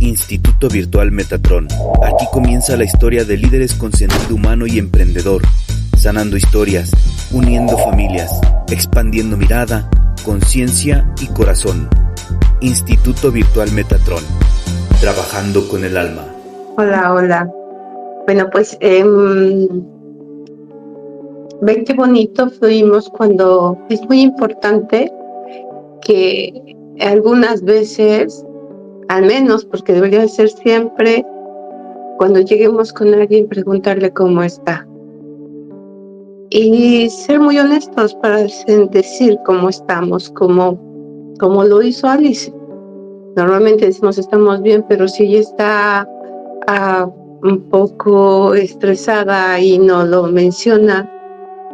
Instituto Virtual Metatron. Aquí comienza la historia de líderes con sentido humano y emprendedor, sanando historias, uniendo familias, expandiendo mirada, conciencia y corazón. Instituto Virtual Metatron, trabajando con el alma. Hola, hola. Bueno, pues ven qué bonito fluimos cuando es muy importante que algunas veces, al menos porque debería ser siempre, cuando lleguemos con alguien, preguntarle cómo está. Y ser muy honestos para decir cómo estamos, como lo hizo Alice. Normalmente decimos estamos bien, pero si ella está un poco estresada y no lo menciona,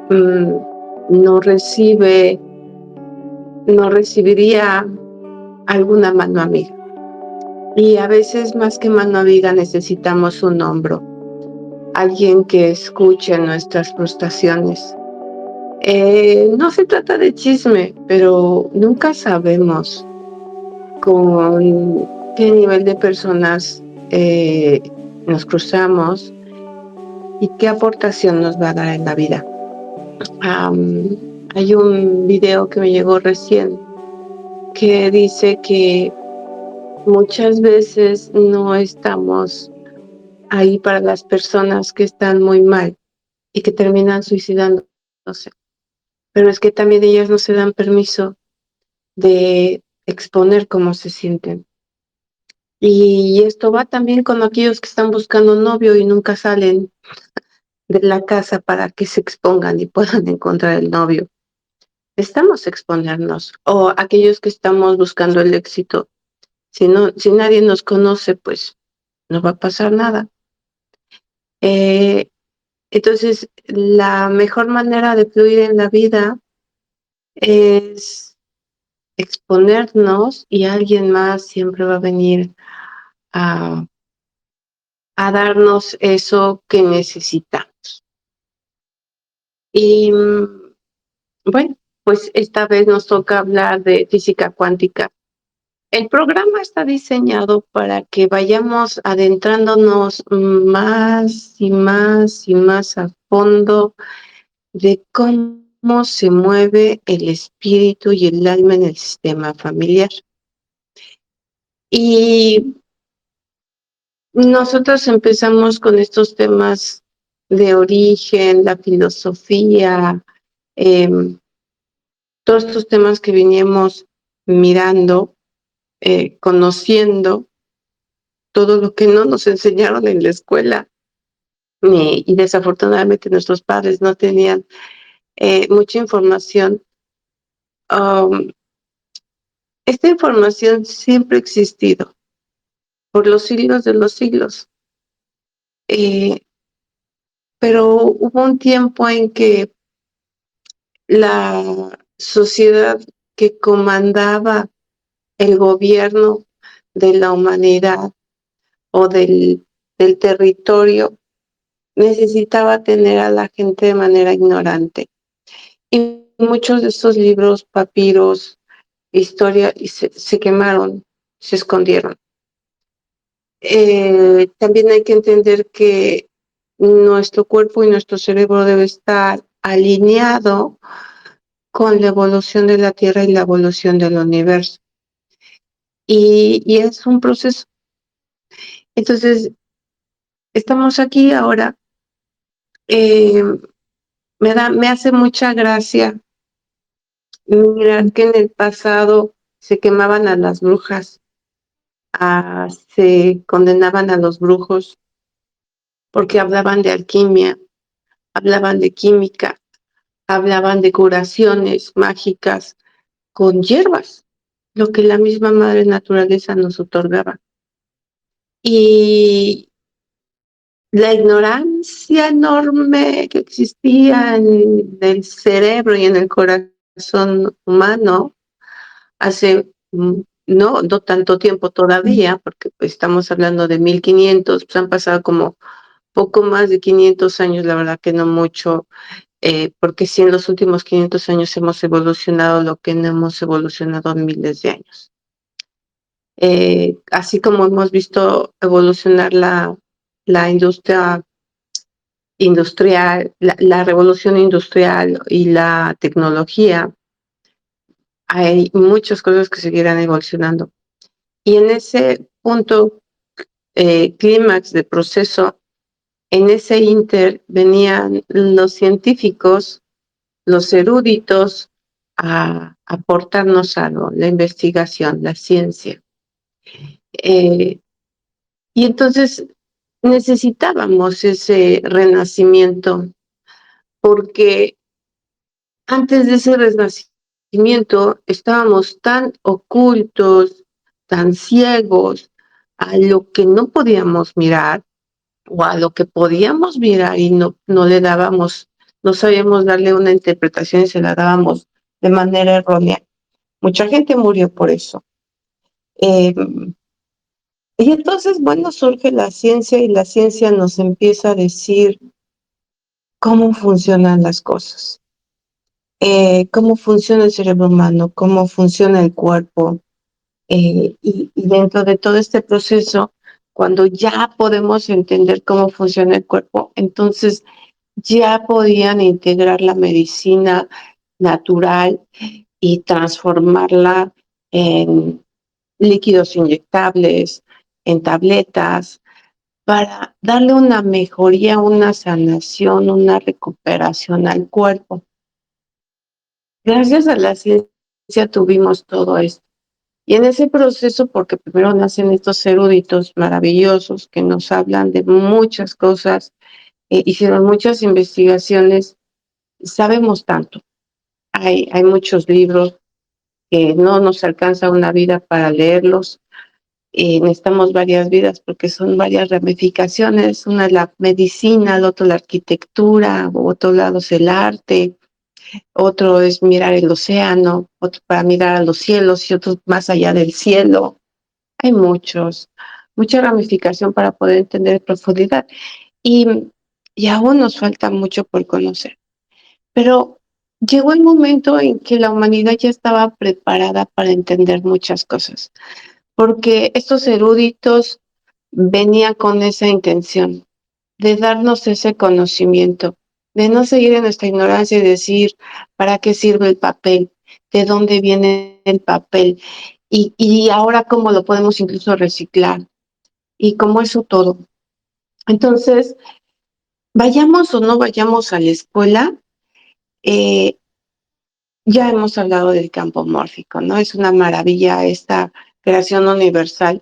no recibiría alguna mano amiga. Y a veces más que mano amiga necesitamos un hombro, alguien que escuche nuestras frustraciones. No se trata de chisme, pero nunca sabemos con qué nivel de personas nos cruzamos y qué aportación nos va a dar en la vida. Hay un video que me llegó recién que dice que muchas veces no estamos ahí para las personas que están muy mal y que terminan suicidándose, pero es que también ellas no se dan permiso de exponer cómo se sienten. Y esto va también con aquellos que están buscando un novio y nunca salen de la casa para que se expongan y puedan encontrar el novio. Necesitamos exponernos, o aquellos que estamos buscando el éxito. Si nadie nos conoce, pues no va a pasar nada. Entonces, la mejor manera de fluir en la vida es exponernos y alguien más siempre va a venir a, a darnos eso que necesitamos. Y bueno, pues esta vez nos toca hablar de física cuántica. El programa está diseñado para que vayamos adentrándonos más y más y más a fondo de cómo se mueve el espíritu y el alma en el sistema familiar. Y nosotros empezamos con estos temas de origen, la filosofía, todos estos temas que veníamos mirando, conociendo, todo lo que no nos enseñaron en la escuela. Y desafortunadamente nuestros padres no tenían mucha información. Esta información siempre ha existido por los siglos de los siglos, pero hubo un tiempo en que la sociedad que comandaba el gobierno de la humanidad o del territorio necesitaba tener a la gente de manera ignorante. Y muchos de estos libros, papiros, historia, se quemaron, se escondieron. También hay que entender que nuestro cuerpo y nuestro cerebro debe estar alineado con la evolución de la Tierra y la evolución del universo. Y es un proceso. Entonces, estamos aquí ahora. Me hace mucha gracia mirar que en el pasado se quemaban a las brujas, se condenaban a los brujos porque hablaban de alquimia, hablaban de química, hablaban de curaciones mágicas con hierbas, lo que la misma madre naturaleza nos otorgaba. Y la ignorancia enorme que existía en el cerebro y en el corazón humano hace no tanto tiempo todavía, porque pues, estamos hablando de 1500, pues han pasado como poco más de 500 años, la verdad que no mucho, porque sí en los últimos 500 años hemos evolucionado lo que no hemos evolucionado en miles de años. Así como hemos visto evolucionar la industria industrial, la revolución industrial y la tecnología, hay muchas cosas que seguirán evolucionando. Y en ese punto, clímax de proceso, en ese inter venían los científicos, los eruditos, a aportarnos algo, la investigación, la ciencia. Y entonces necesitábamos ese renacimiento, porque antes de ese renacimiento estábamos tan ocultos, tan ciegos a lo que no podíamos mirar o a lo que podíamos mirar y no le dábamos, no sabíamos darle una interpretación y se la dábamos de manera errónea. Mucha gente murió por eso. Eh, y entonces, bueno, surge la ciencia y la ciencia nos empieza a decir cómo funcionan las cosas, cómo funciona el cerebro humano, cómo funciona el cuerpo. Y dentro de todo este proceso, cuando ya podemos entender cómo funciona el cuerpo, entonces ya podían integrar la medicina natural y transformarla en líquidos inyectables, en tabletas, para darle una mejoría, una sanación, una recuperación al cuerpo. Gracias a la ciencia tuvimos todo esto. Y en ese proceso, porque primero nacen estos eruditos maravillosos que nos hablan de muchas cosas, hicieron muchas investigaciones, sabemos tanto. Hay muchos libros que no nos alcanza una vida para leerlos. Necesitamos varias vidas porque son varias ramificaciones. Una es la medicina, el otro la arquitectura, otro lado es el arte, otro es mirar el océano, otro para mirar a los cielos y otros más allá del cielo. Hay mucha ramificación para poder entender en profundidad y, y aún nos falta mucho por conocer. Pero llegó el momento en que la humanidad ya estaba preparada para entender muchas cosas, porque estos eruditos venían con esa intención de darnos ese conocimiento, de no seguir en nuestra ignorancia y decir, ¿para qué sirve el papel? ¿De dónde viene el papel? Y ahora cómo lo podemos incluso reciclar y cómo eso todo. Entonces, vayamos o no vayamos a la escuela, eh, ya hemos hablado del campo mórfico, ¿no? Es una maravilla esta creación universal.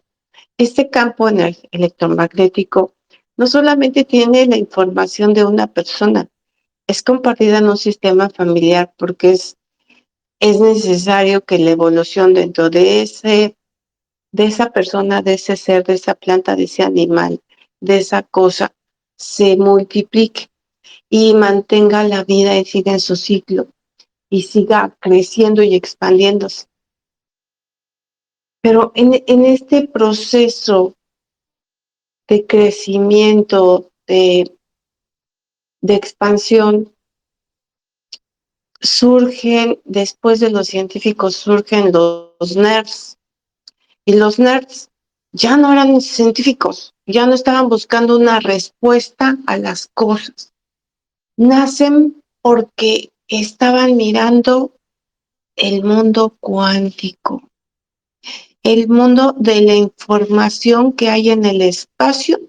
Este campo electromagnético no solamente tiene la información de una persona, es compartida en un sistema familiar porque es necesario que la evolución dentro de esa persona, de ese ser, de esa planta, de ese animal, de esa cosa, se multiplique y mantenga la vida y siga en su ciclo y siga creciendo y expandiéndose. Pero en este proceso de crecimiento, de expansión, surgen, después de los científicos, surgen los nerds. Y los nerds ya no eran científicos, ya no estaban buscando una respuesta a las cosas. Nacen porque estaban mirando el mundo cuántico, el mundo de la información que hay en el espacio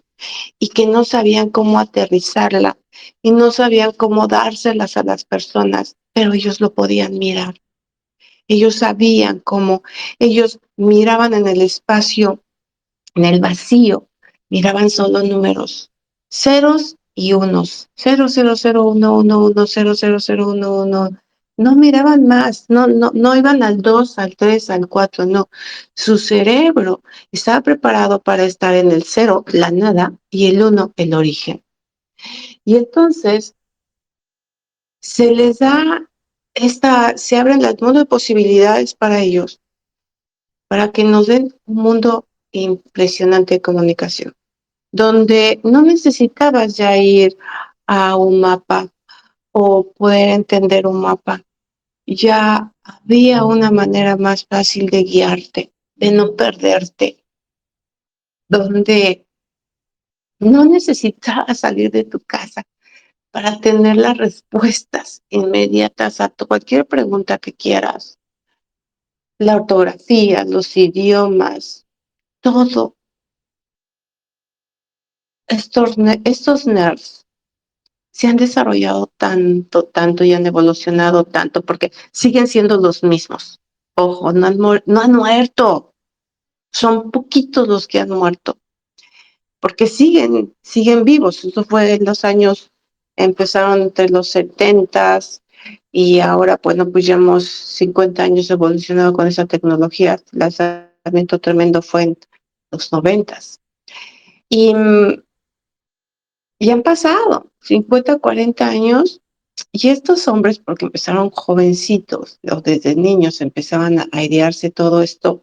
y que no sabían cómo aterrizarla y no sabían cómo dárselas a las personas, pero ellos lo podían mirar. Ellos sabían cómo, ellos miraban en el espacio, en el vacío, miraban solo números, ceros y unos, 0001111, 00011. No miraban más, no iban al 2, al 3, al 4, no. Su cerebro estaba preparado para estar en el 0, la nada, y el 1, el origen. Y entonces se les da se abren las mundos de posibilidades para ellos, para que nos den un mundo impresionante de comunicación, donde no necesitabas ya ir a un mapa o poder entender un mapa. Ya había una manera más fácil de guiarte. de no perderte, donde no necesitas salir de tu casa para tener las respuestas inmediatas a cualquier pregunta que quieras. La ortografía, los idiomas, todo. Estos nerds se han desarrollado tanto, tanto y han evolucionado tanto porque siguen siendo los mismos. Ojo, no han muerto. Son poquitos los que han muerto porque siguen vivos. Eso fue en los años, empezaron entre los 70s y ahora, bueno, pues ya hemos 50 años evolucionado con esa tecnología. El lanzamiento tremendo fue en los 90s. Y, y han pasado 50, 40 años y estos hombres, porque empezaron jovencitos, o desde niños empezaban a idearse todo esto,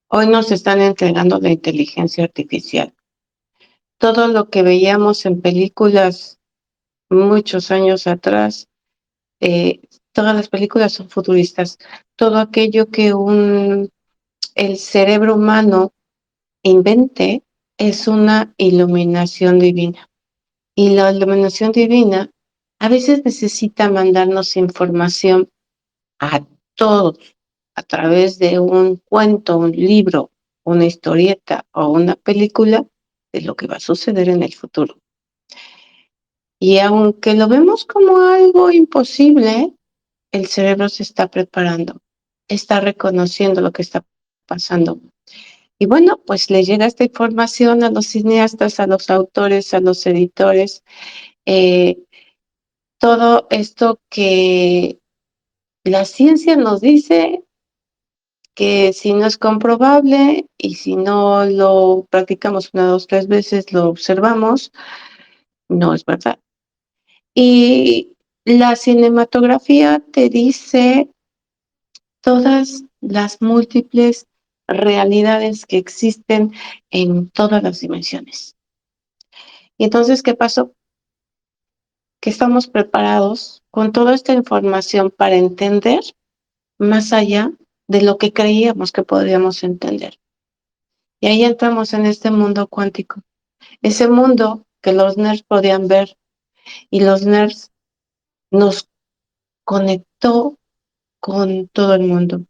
hoy nos están entregando la inteligencia artificial. Todo lo que veíamos en películas muchos años atrás, eh, todas las películas son futuristas. Todo aquello que el cerebro humano invente es una iluminación divina. Y la iluminación divina a veces necesita mandarnos información a todos a través de un cuento, un libro, una historieta o una película de lo que va a suceder en el futuro. Y aunque lo vemos como algo imposible, el cerebro se está preparando, está reconociendo lo que está pasando. Y bueno, pues le llega esta información a los cineastas, a los autores, a los editores, eh, todo esto que la ciencia nos dice que si no es comprobable y si no lo practicamos una, dos, tres veces, lo observamos, no es verdad. Y la cinematografía te dice todas las múltiples realidades que existen en todas las dimensiones. Y entonces, ¿qué pasó? Que estamos preparados con toda esta información para entender más allá de lo que creíamos que podríamos entender. Y ahí entramos en este mundo cuántico, ese mundo que los nerds podían ver y los nerds nos conectó con todo el mundo.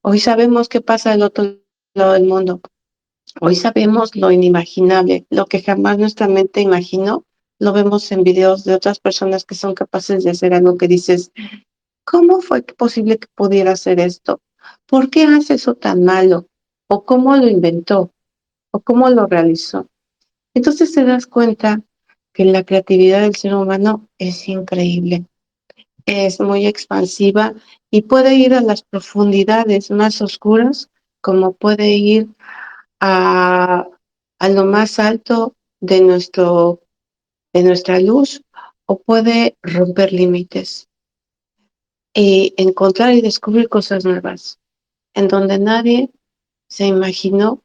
Hoy sabemos qué pasa del otro lado del mundo. Hoy sabemos lo inimaginable, lo que jamás nuestra mente imaginó, lo vemos en videos de otras personas que son capaces de hacer algo que dices, ¿cómo fue posible que pudiera hacer esto? ¿Por qué hace eso tan malo? ¿O cómo lo inventó? ¿O cómo lo realizó? Entonces te das cuenta que la creatividad del ser humano es increíble, es muy expansiva y puede ir a las profundidades más oscuras, como puede ir a, a lo más alto de nuestra luz, o puede romper límites y encontrar y descubrir cosas nuevas, en donde nadie se imaginó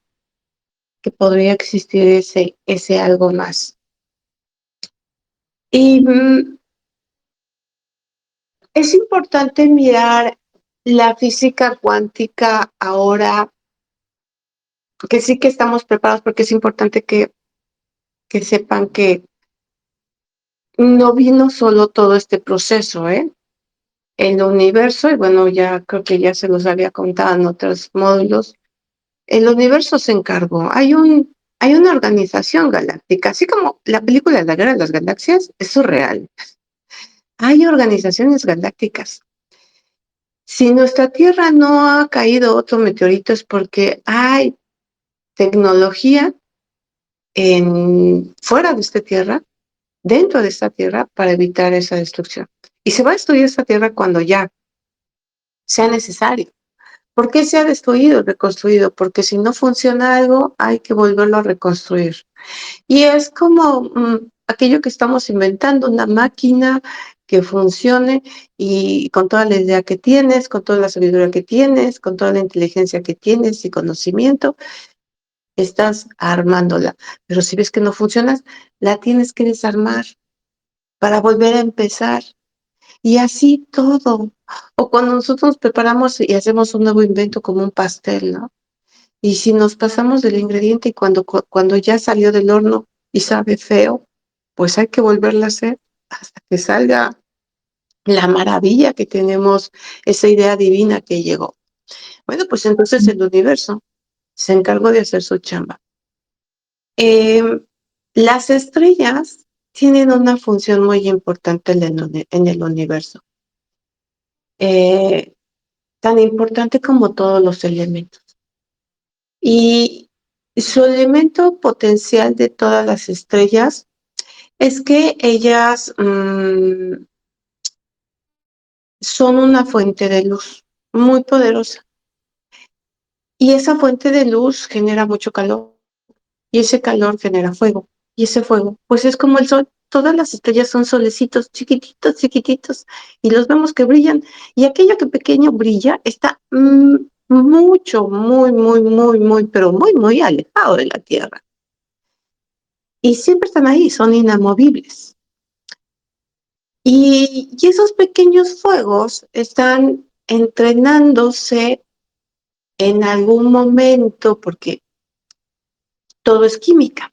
que podría existir ese algo más. Y es importante mirar la física cuántica ahora, porque sí que estamos preparados, porque es importante que sepan que no vino solo todo este proceso, ¿eh? El universo, y bueno, ya creo que ya se los había contado en otros módulos, el universo se encargó. Hay una organización galáctica, así como la película de la Guerra de las Galaxias, es surreal. Hay organizaciones galácticas. Si nuestra Tierra no ha caído otro meteorito es porque hay tecnología fuera de esta Tierra, dentro de esta Tierra, para evitar esa destrucción. Y se va a destruir esta Tierra cuando ya sea necesario. ¿Por qué se ha destruido, reconstruido? Porque si no funciona algo, hay que volverlo a reconstruir. Y es como aquello que estamos inventando, una máquina que funcione y con toda la idea que tienes, con toda la sabiduría que tienes, con toda la inteligencia que tienes y conocimiento, estás armándola. Pero si ves que no funciona, la tienes que desarmar para volver a empezar. Y así todo. O cuando nosotros nos preparamos y hacemos un nuevo invento como un pastel, ¿no? Y si nos pasamos del ingrediente y cuando ya salió del horno y sabe feo, pues hay que volverla a hacer hasta que salga la maravilla que tenemos, esa idea divina que llegó. Bueno, pues entonces el universo se encargó de hacer su chamba. Las estrellas tienen una función muy importante en el universo, eh, tan importante como todos los elementos. Y su elemento potencial de todas las estrellas es que ellas son una fuente de luz muy poderosa. Y esa fuente de luz genera mucho calor. Y ese calor genera fuego. Y ese fuego, pues es como el sol. Todas las estrellas son solecitos, chiquititos, chiquititos. Y los vemos que brillan. Y aquello que pequeño brilla está mucho, muy, muy, muy, muy, pero muy, muy alejado de la Tierra. Y siempre están ahí, son inamovibles. Y esos pequeños fuegos están entrenándose en algún momento, porque todo es química,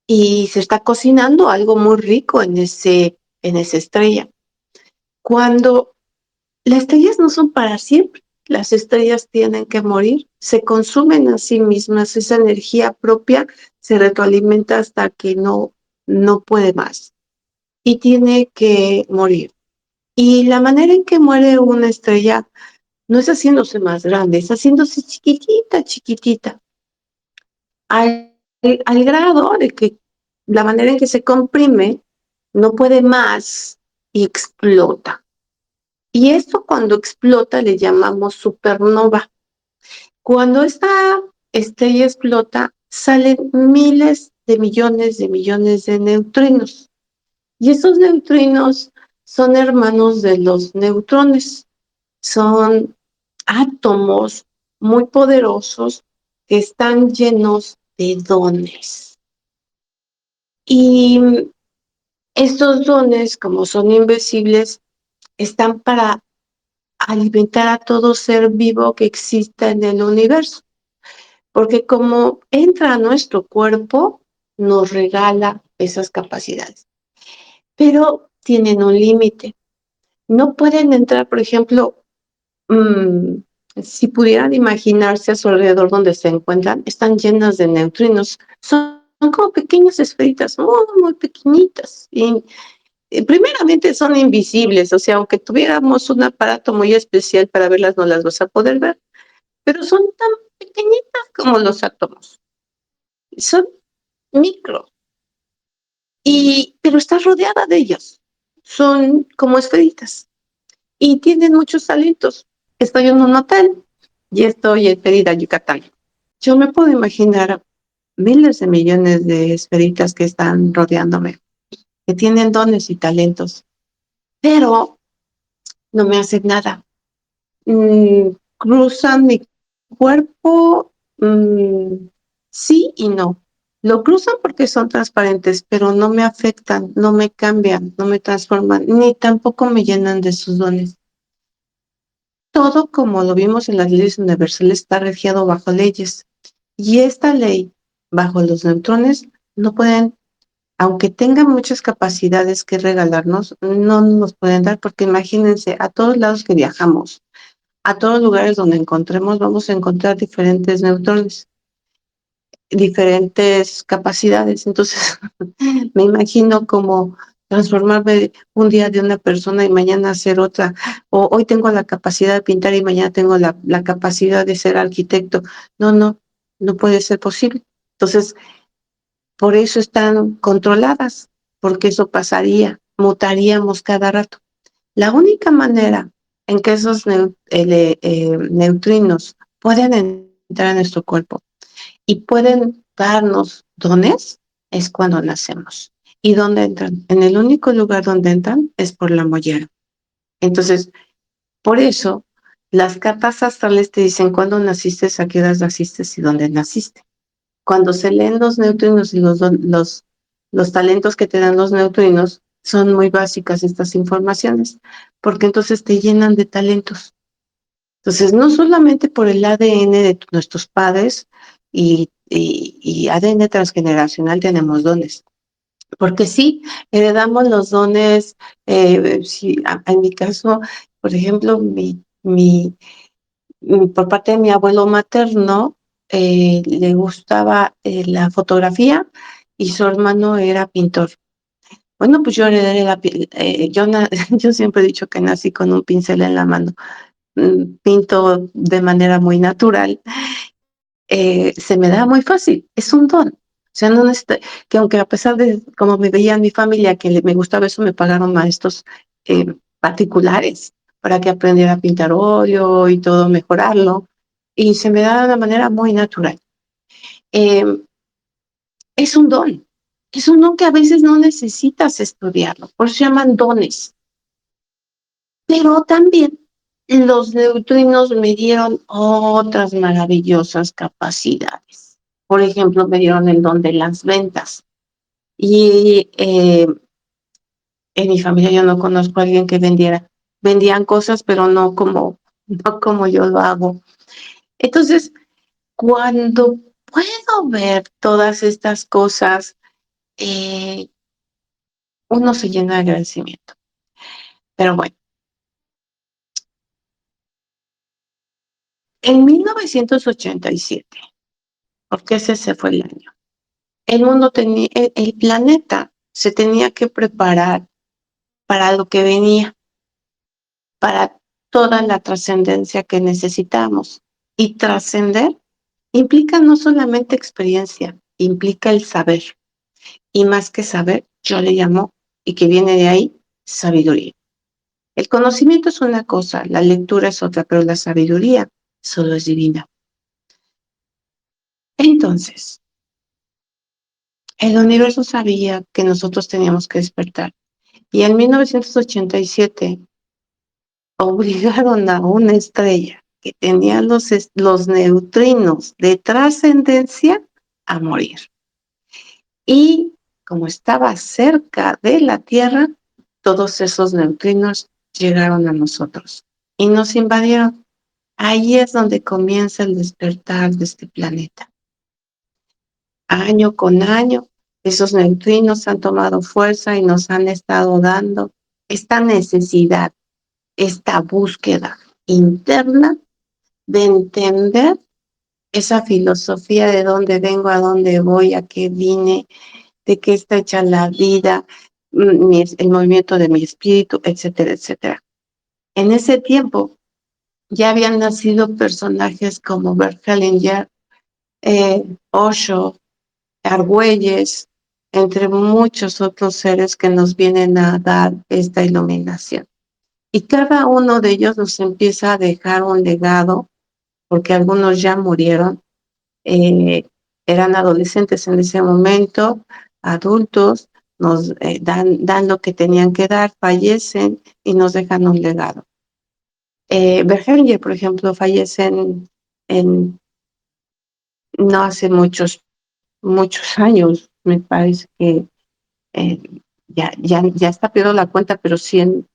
y se está cocinando algo muy rico en esa estrella. Cuando las estrellas no son para siempre, las estrellas tienen que morir, se consumen a sí mismas, esa energía propia se retroalimenta hasta que no puede más y tiene que morir. Y la manera en que muere una estrella no es haciéndose más grande, es haciéndose chiquitita, chiquitita, al, al grado de que la manera en que se comprime no puede más y explota. Y esto cuando explota le llamamos supernova. Cuando esta estrella explota, salen miles de millones de neutrinos. Y esos neutrinos son hermanos de los neutrones. Son átomos muy poderosos que están llenos de dones. Y estos dones, como son invisibles, están para alimentar a todo ser vivo que exista en el universo. Porque como entra a nuestro cuerpo, nos regala esas capacidades. Pero tienen un límite. No pueden entrar, por ejemplo, si pudieran imaginarse a su alrededor donde se encuentran, están llenas de neutrinos. Son como pequeñas esferitas, muy, muy pequeñitas. Y primeramente son invisibles, o sea, aunque tuviéramos un aparato muy especial para verlas, no las vas a poder ver, pero son tan pequeñitas como los átomos. Son micro, pero está rodeada de ellos. Son como esferitas y tienen muchos talentos. Estoy en un hotel y estoy en Mérida, Yucatán. Yo me puedo imaginar miles de millones de esferitas que están rodeándome, que tienen dones y talentos, pero no me hacen nada. Cruzan mi cuerpo, sí y no. Lo cruzan porque son transparentes, pero no me afectan, no me cambian, no me transforman, ni tampoco me llenan de sus dones. Todo, como lo vimos en las leyes universales, está regido bajo leyes. Y esta ley, bajo los neutrones, no pueden, aunque tengan muchas capacidades que regalarnos, no nos pueden dar, porque imagínense, a todos lados que viajamos, a todos lugares donde encontremos, vamos a encontrar diferentes neutrones, diferentes capacidades. Entonces, me imagino como transformarme un día de una persona y mañana ser otra, o hoy tengo la capacidad de pintar y mañana tengo la capacidad de ser arquitecto. No puede ser posible. Entonces, por eso están controladas, porque eso pasaría, mutaríamos cada rato. La única manera en que esos neutrinos pueden entrar en nuestro cuerpo y pueden darnos dones es cuando nacemos. ¿Y dónde entran? En el único lugar donde entran es por la mollera. Entonces, por eso, las cartas astrales te dicen cuándo naciste, a qué edad naciste y dónde naciste. Cuando se leen los neutrinos y los talentos que te dan los neutrinos, son muy básicas estas informaciones, porque entonces te llenan de talentos. Entonces, no solamente por el ADN de nuestros padres y ADN transgeneracional tenemos dones, porque sí, heredamos los dones, sí, en mi caso, por ejemplo, por parte de mi abuelo materno, le gustaba la fotografía y su hermano era pintor. Bueno, pues yo heredé yo siempre he dicho que nací con un pincel en la mano. Pinto de manera muy natural, se me da muy fácil, es un don. O sea, no necesito, que aunque a pesar de como me veía en mi familia que me gustaba eso, me pagaron maestros particulares para que aprendiera a pintar óleo y todo, mejorarlo. Y se me da de una manera muy natural. Eh, es un don. Es un don que a veces no necesitas estudiarlo, por eso se llaman dones. Pero también los neutrinos me dieron otras maravillosas capacidades. Por ejemplo, me dieron el don de las ventas. Y en mi familia yo no conozco a alguien que vendiera. Vendían cosas, pero no como yo lo hago. Entonces, cuando puedo ver todas estas cosas, eh, uno se llena de agradecimiento. Pero bueno, en 1987, porque ese fue el año, el planeta se tenía que preparar para lo que venía, para toda la trascendencia que necesitamos. Y trascender implica no solamente experiencia, implica el saber. Y más que saber, yo le llamo, y que viene de ahí, sabiduría. El conocimiento es una cosa, la lectura es otra, pero la sabiduría solo es divina. Entonces, el universo sabía que nosotros teníamos que despertar. Y en 1987 obligaron a una estrella que tenía los neutrinos de trascendencia a morir. Y como estaba cerca de la Tierra, todos esos neutrinos llegaron a nosotros y nos invadieron. Ahí es donde comienza el despertar de este planeta. Año con año, esos neutrinos han tomado fuerza y nos han estado dando esta necesidad, esta búsqueda interna de entender esa filosofía de dónde vengo, a dónde voy, a qué vine, de qué está hecha la vida, el movimiento de mi espíritu, etcétera, etcétera. En ese tiempo ya habían nacido personajes como Bert Hellinger, Osho, Argüelles, entre muchos otros seres que nos vienen a dar esta iluminación. Y cada uno de ellos nos empieza a dejar un legado, porque algunos ya murieron, eran adolescentes en ese momento, adultos, nos dan lo que tenían que dar, fallecen y nos dejan un legado. Berger, por ejemplo, fallece no hace muchos años, me parece que eh, ya está pierdo la cuenta, pero sí en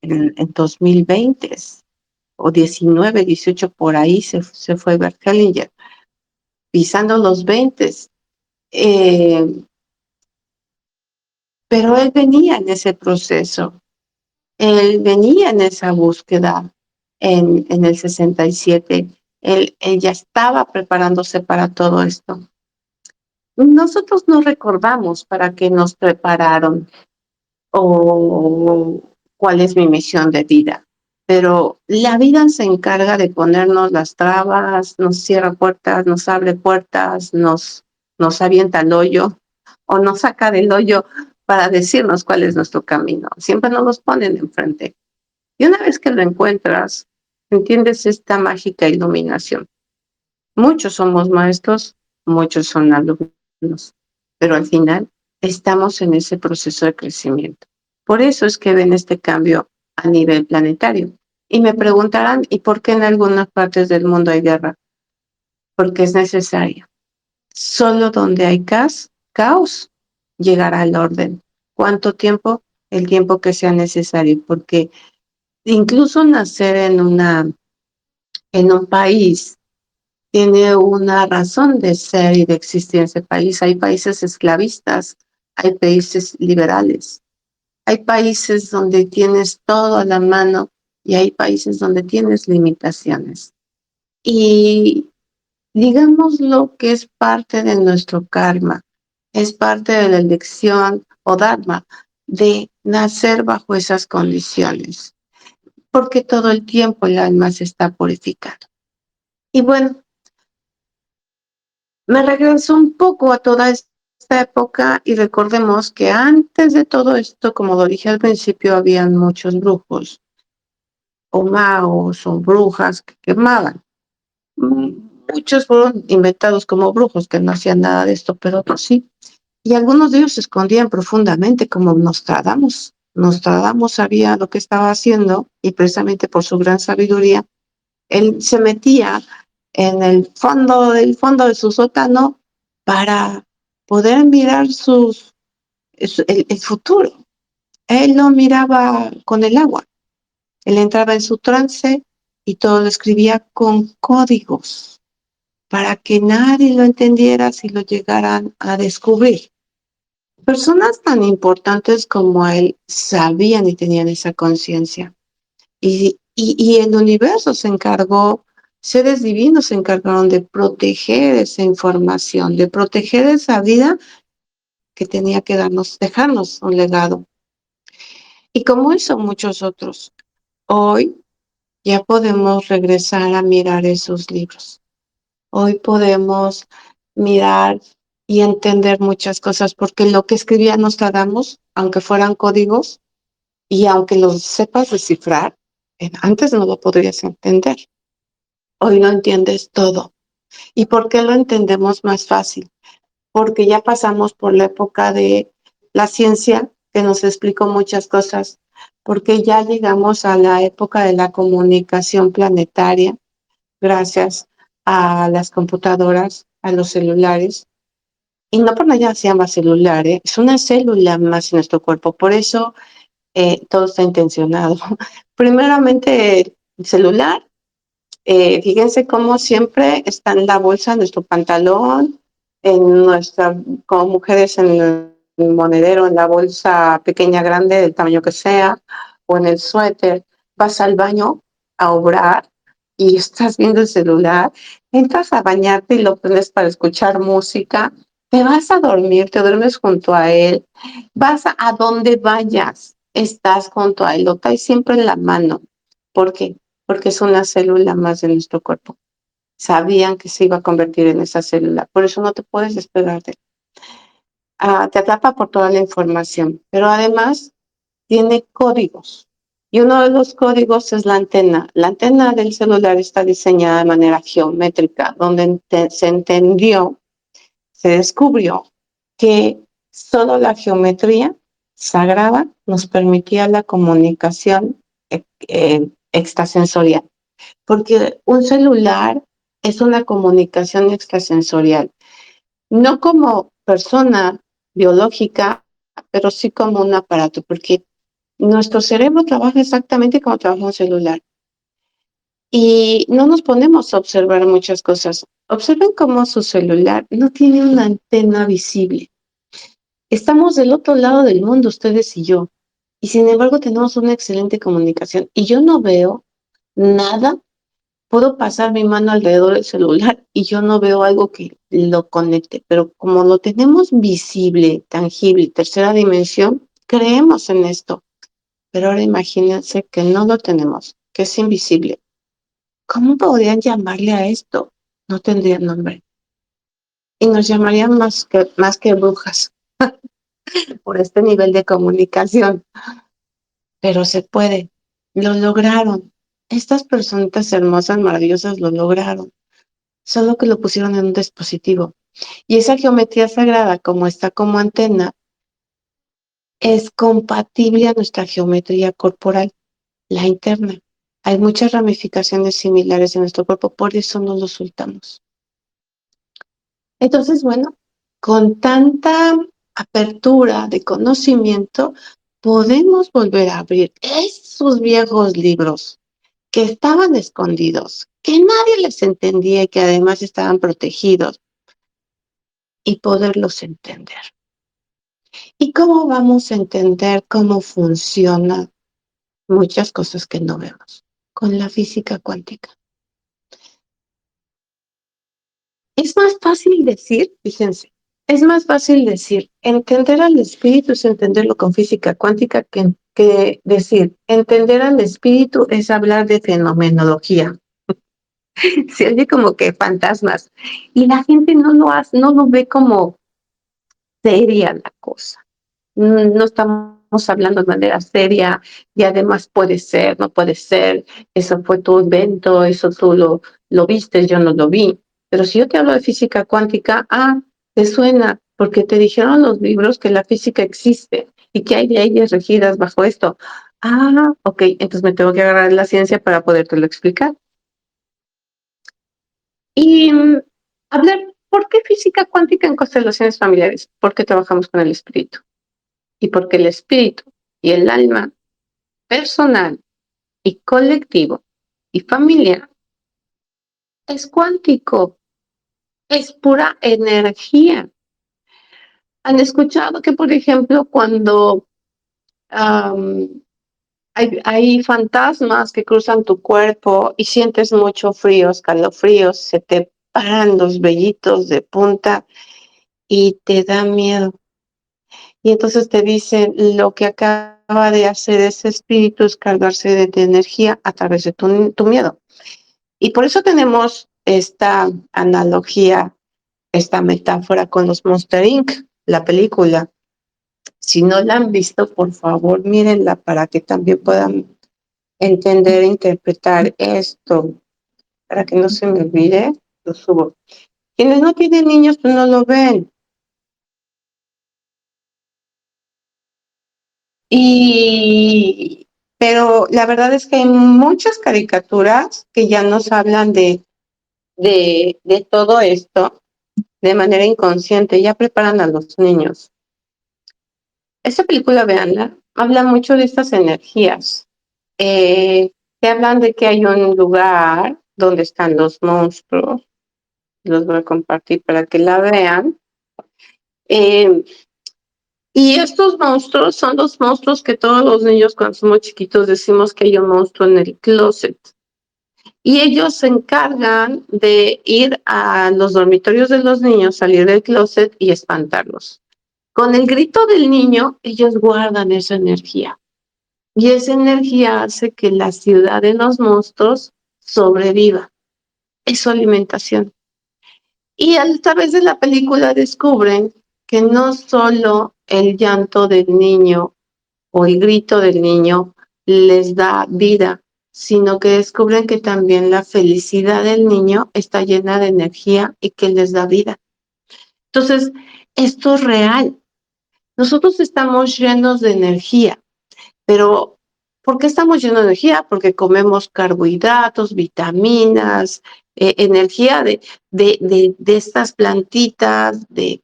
2020 o 19, 18, por ahí se fue Bert Hellinger, pisando los 20. Pero él venía en ese proceso, él venía en esa búsqueda en el 67, él ya estaba preparándose para todo esto. Nosotros no recordamos para qué nos prepararon o cuál es mi misión de vida, pero la vida se encarga de ponernos las trabas, nos cierra puertas, nos abre puertas, nos avienta al hoyo o nos saca del hoyo para decirnos cuál es nuestro camino. Siempre nos los ponen enfrente. Y una vez que lo encuentras, entiendes esta mágica iluminación. Muchos somos maestros, muchos son alumnos, pero al final estamos en ese proceso de crecimiento. Por eso es que ven este cambio a nivel planetario. Y me preguntarán, ¿y por qué en algunas partes del mundo hay guerra? Porque es necesario. Solo donde hay caos llegará el orden. ¿Cuánto tiempo? el tiempo que sea necesario, porque incluso nacer en un país tiene una razón de ser y de existir en ese país. Hay países esclavistas, hay países liberales, hay países donde tienes todo a la mano y hay países donde tienes limitaciones. Y digamos lo que es parte de nuestro karma, es parte de la elección o dharma de nacer bajo esas condiciones, porque todo el tiempo el alma se está purificando. Y bueno, me regreso un poco a toda esta época y recordemos que antes de todo esto, como lo dije al principio, habían muchos brujos o magos o brujas que quemaban. Muchos fueron inventados como brujos que no hacían nada de esto, pero otros sí. Y algunos de ellos se escondían profundamente, como Nostradamus. Nostradamus sabía lo que estaba haciendo y precisamente por su gran sabiduría, él se metía en el fondo de su sótano para poder mirar el futuro. Él no miraba con el agua, él entraba en su trance y todo lo escribía con códigos para que nadie lo entendiera si lo llegaran a descubrir. Personas tan importantes como él sabían y tenían esa conciencia. Y el universo se encargó, seres divinos se encargaron de proteger esa información, de proteger esa vida que tenía que dejarnos un legado. Y como hizo muchos otros, hoy ya podemos regresar a mirar esos libros. Hoy podemos mirar y entender muchas cosas, porque lo que escribía Nostradamus, aunque fueran códigos y aunque los sepas descifrar, antes no lo podrías entender. Hoy lo entiendes todo. ¿Y por qué lo entendemos más fácil? Porque ya pasamos por la época de la ciencia, que nos explicó muchas cosas, porque ya llegamos a la época de la comunicación planetaria, gracias a las computadoras, a los celulares. Y no por nada se llama celular, ¿eh? Es una célula más en nuestro cuerpo. Por eso todo está intencionado. Primeramente, el celular. Fíjense cómo siempre está en la bolsa de nuestro pantalón, como mujeres en el monedero, en la bolsa pequeña, grande, del tamaño que sea, o en el suéter. Vas al baño a obrar y estás viendo el celular, entras a bañarte y lo pones para escuchar música, te vas a dormir, te duermes junto a él, vas a donde vayas, estás junto a él, lo traes siempre en la mano. ¿Por qué? Porque es una célula más de nuestro cuerpo. Sabían que se iba a convertir en esa célula, por eso no te puedes despegar de él. Te atrapa por toda la información, pero además tiene códigos. Y uno de los códigos es la antena. La antena del celular está diseñada de manera geométrica, donde se entendió, se descubrió que solo la geometría sagrada nos permitía la comunicación extrasensorial, porque un celular es una comunicación extrasensorial, no como persona biológica, pero sí como un aparato, porque nuestro cerebro trabaja exactamente como trabaja un celular. Y no nos ponemos a observar muchas cosas. Observen cómo su celular no tiene una antena visible. Estamos del otro lado del mundo, ustedes y yo, y sin embargo tenemos una excelente comunicación. Y yo no veo nada. Puedo pasar mi mano alrededor del celular y yo no veo algo que lo conecte, pero como lo tenemos visible, tangible, tercera dimensión, creemos en esto. Pero ahora imagínense que no lo tenemos, que es invisible. ¿Cómo podrían llamarle a esto? No tendría nombre. Y nos llamarían más que brujas por este nivel de comunicación. Pero se puede. Lo lograron. Estas personitas hermosas, maravillosas, lo lograron. Solo que lo pusieron en un dispositivo. Y esa geometría sagrada, como está como antena, es compatible a nuestra geometría corporal, la interna. Hay muchas ramificaciones similares en nuestro cuerpo, por eso no lo soltamos. Entonces, bueno, con tanta apertura de conocimiento, podemos volver a abrir esos viejos libros que estaban escondidos, que nadie les entendía y que además estaban protegidos, y poderlos entender. ¿Y cómo vamos a entender cómo funcionan muchas cosas que no vemos? Con la física cuántica. Es más fácil decir, fíjense, es más fácil decir, entender al espíritu es entenderlo con física cuántica que decir, entender al espíritu es hablar de fenomenología. Se oye como que fantasmas. Y la gente no lo hace, no lo ve como seria la cosa. No estamos hablando de manera seria y además puede ser, no puede ser, eso fue tu invento, eso tú lo viste, yo no lo vi. Pero si yo te hablo de física cuántica, te suena porque te dijeron los libros que la física existe y que hay leyes regidas bajo esto. Ok, entonces me tengo que agarrar de la ciencia para podértelo explicar. Y hablar, ¿por qué física cuántica en constelaciones familiares? Porque trabajamos con el espíritu. Y porque el espíritu y el alma personal y colectivo y familiar es cuántico, es pura energía. ¿Han escuchado que, por ejemplo, cuando hay fantasmas que cruzan tu cuerpo y sientes mucho frío, escalofríos, se te paran los vellitos de punta y te da miedo? Y entonces te dicen, lo que acaba de hacer ese espíritu es cargarse de energía a través de tu miedo. Y por eso tenemos esta analogía, esta metáfora con los Monster Inc., la película. Si no la han visto, por favor, mírenla para que también puedan entender e interpretar esto. Para que no se me olvide, lo subo. Quienes no tienen niños, pues no lo ven. Pero la verdad es que hay muchas caricaturas que ya nos hablan de todo esto de manera inconsciente, ya preparan a los niños. Esta película, veanla, habla mucho de estas energías. Te hablan de que hay un lugar donde están los monstruos. Los voy a compartir para que la vean. Y estos monstruos son los monstruos que todos los niños cuando somos chiquitos decimos que hay un monstruo en el closet. Y ellos se encargan de ir a los dormitorios de los niños, salir del closet y espantarlos. Con el grito del niño, ellos guardan esa energía. Y esa energía hace que la ciudad de los monstruos sobreviva. Es su alimentación. Y a través de la película descubren que no solo el llanto del niño o el grito del niño les da vida, sino que descubren que también la felicidad del niño está llena de energía y que les da vida. Entonces, esto es real. Nosotros estamos llenos de energía, pero ¿por qué estamos llenos de energía? Porque comemos carbohidratos, vitaminas, energía de estas plantitas, de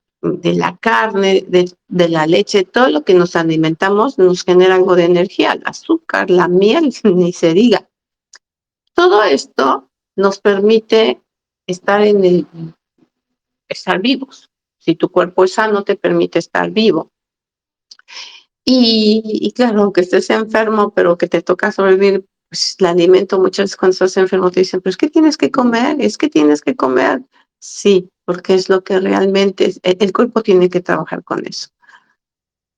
la carne, de la leche, todo lo que nos alimentamos nos genera algo de energía, el azúcar, la miel, ni se diga. Todo esto nos permite estar estar vivos. Si tu cuerpo es sano, te permite estar vivo. Y claro, aunque estés enfermo, pero que te toca sobrevivir, pues el alimento, muchas veces cuando estás enfermo te dicen, pero es que tienes que comer, es que tienes que comer. Sí, porque es lo que realmente el cuerpo tiene que trabajar con eso.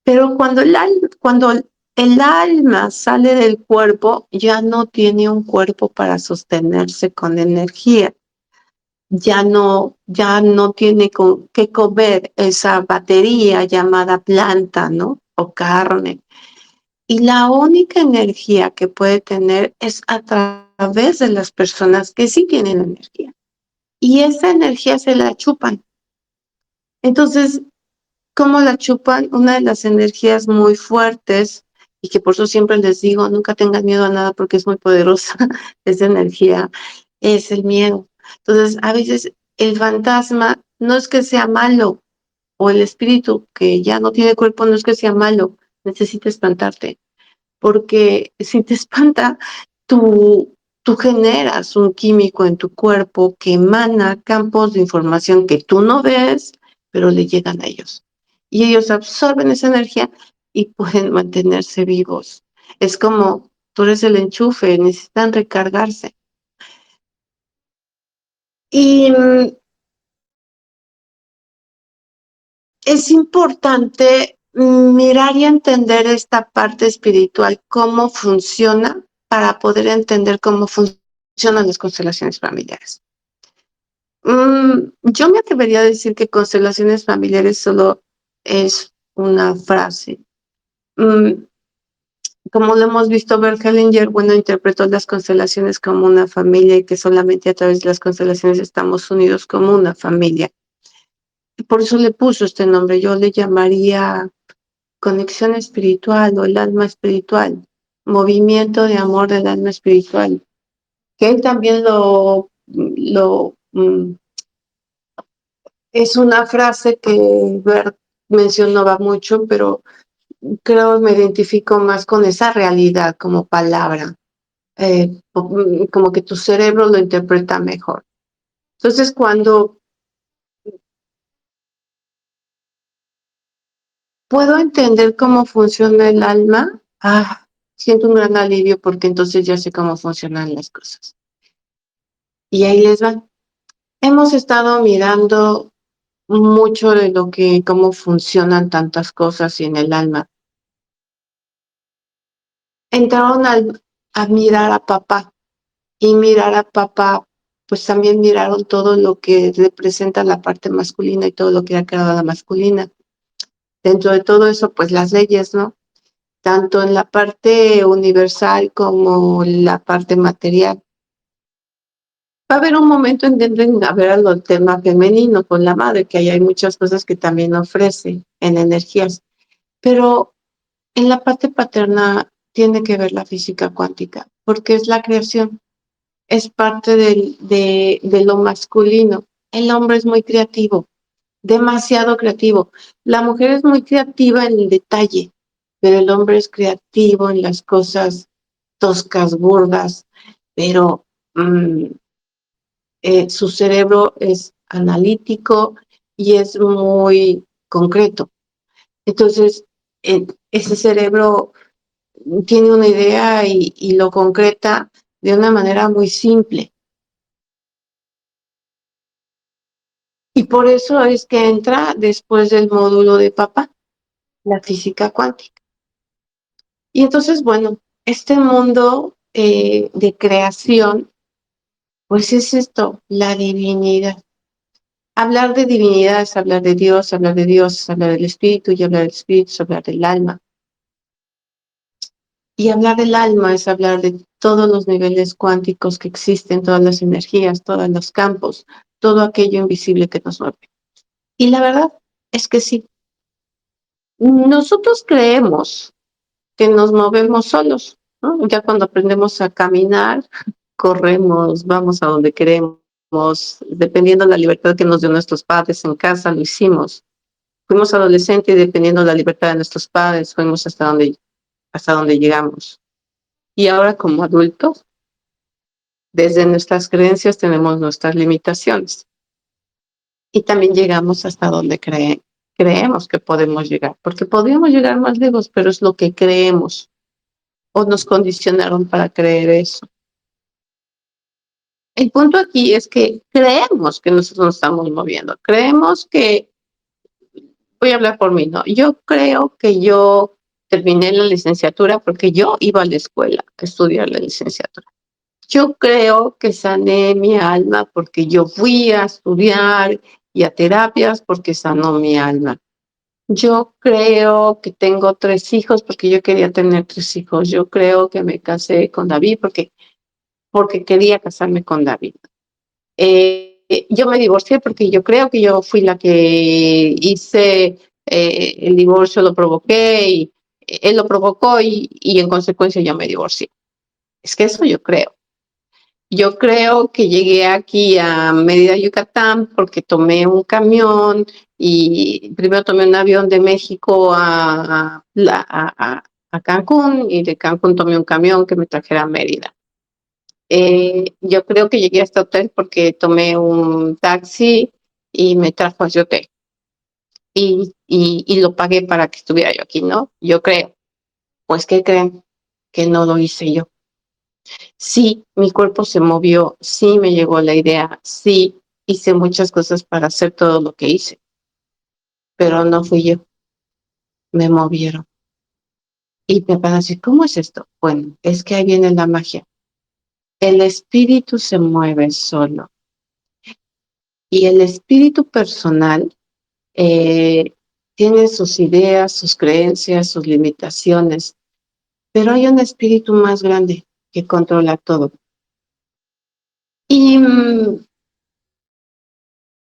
Pero cuando el alma sale del cuerpo, ya no tiene un cuerpo para sostenerse con energía. Ya no tiene que comer esa batería llamada planta, ¿no? O carne. Y la única energía que puede tener es a través de las personas que sí tienen energía. Y esa energía se la chupan. Entonces, ¿cómo la chupan? Una de las energías muy fuertes, y que por eso siempre les digo, nunca tengan miedo a nada porque es muy poderosa esa energía, es el miedo. Entonces, a veces el fantasma no es que sea malo, o el espíritu que ya no tiene cuerpo no es que sea malo, necesita espantarte, porque si te espanta, tú generas un químico en tu cuerpo que emana campos de información que tú no ves, pero le llegan a ellos. Y ellos absorben esa energía y pueden mantenerse vivos. Es como tú eres el enchufe, necesitan recargarse. Y es importante mirar y entender esta parte espiritual, cómo funciona, para poder entender cómo funcionan las constelaciones familiares. Yo me atrevería a decir que constelaciones familiares solo es una frase. Mm, Como lo hemos visto, Bert Hellinger, bueno, interpretó las constelaciones como una familia y que solamente a través de las constelaciones estamos unidos como una familia. Y por eso le puso este nombre. Yo le llamaría conexión espiritual o el alma espiritual, movimiento de amor del alma espiritual, que él también es una frase que Bert mencionaba mucho, pero creo me identifico más con esa realidad como palabra, como que tu cerebro lo interpreta mejor. Entonces, cuando puedo entender cómo funciona el alma, siento un gran alivio porque entonces ya sé cómo funcionan las cosas. Y ahí les va. Hemos estado mirando mucho de cómo funcionan tantas cosas y en el alma. Entraron a mirar a papá y mirar a papá, pues también miraron todo lo que representa la parte masculina y todo lo que ha creado la masculina. Dentro de todo eso, pues las leyes, ¿no? Tanto en la parte universal como la parte material. Va a haber un momento en que entren a ver el tema femenino con la madre, que ahí hay muchas cosas que también ofrece en energías, pero en la parte paterna tiene que ver la física cuántica, porque es la creación, es parte de lo masculino. El hombre es muy creativo, demasiado creativo. La mujer es muy creativa en el detalle, pero el hombre es creativo en las cosas toscas, burdas, pero su cerebro es analítico y es muy concreto. Entonces, ese cerebro tiene una idea y lo concreta de una manera muy simple. Y por eso es que entra después del módulo de papá, la física cuántica. Y entonces, bueno, este mundo de creación, pues es esto, la divinidad. Hablar de divinidad es hablar de Dios, hablar de Dios es hablar del Espíritu, y hablar del Espíritu es hablar del alma. Y hablar del alma es hablar de todos los niveles cuánticos que existen, todas las energías, todos los campos, todo aquello invisible que nos mueve. Y la verdad es que sí, nosotros creemos que nos movemos solos, ¿no? Ya cuando aprendemos a caminar, corremos, vamos a donde queremos, dependiendo de la libertad que nos dio nuestros padres en casa, lo hicimos. Fuimos adolescentes y dependiendo de la libertad de nuestros padres, fuimos hasta donde llegamos. Y ahora como adultos, desde nuestras creencias tenemos nuestras limitaciones. Y también llegamos hasta donde creemos que podemos llegar, porque podríamos llegar más lejos, pero es lo que creemos o nos condicionaron para creer eso. El punto aquí es que creemos que nosotros nos estamos moviendo, creemos que, voy a hablar por mí, ¿no? Yo creo que yo terminé la licenciatura porque yo iba a la escuela a estudiar la licenciatura. Yo creo que sané mi alma porque yo fui a estudiar y a terapias porque sanó mi alma. Yo creo que tengo 3 hijos porque yo quería tener 3 hijos. Yo creo que me casé con David porque quería casarme con David. Yo me divorcié porque yo creo que yo fui la que hice el divorcio, lo provoqué y él lo provocó y en consecuencia yo me divorcié. Es que eso yo creo. Yo creo que llegué aquí a Mérida, Yucatán, porque tomé un camión y primero tomé un avión de México a Cancún y de Cancún tomé un camión que me trajera a Mérida. Yo creo que llegué a este hotel porque tomé un taxi y me trajo a ese hotel y lo pagué para que estuviera yo aquí, ¿no? Yo creo. Pues, ¿qué creen? Que no lo hice yo. Sí, mi cuerpo se movió, sí me llegó la idea, sí hice muchas cosas para hacer todo lo que hice, pero no fui yo, me movieron. Y me van a decir, ¿cómo es esto? Bueno, es que ahí viene la magia. El espíritu se mueve solo y el espíritu personal eh, tiene sus ideas, sus creencias, sus limitaciones, pero hay un espíritu más grande que controla todo. Y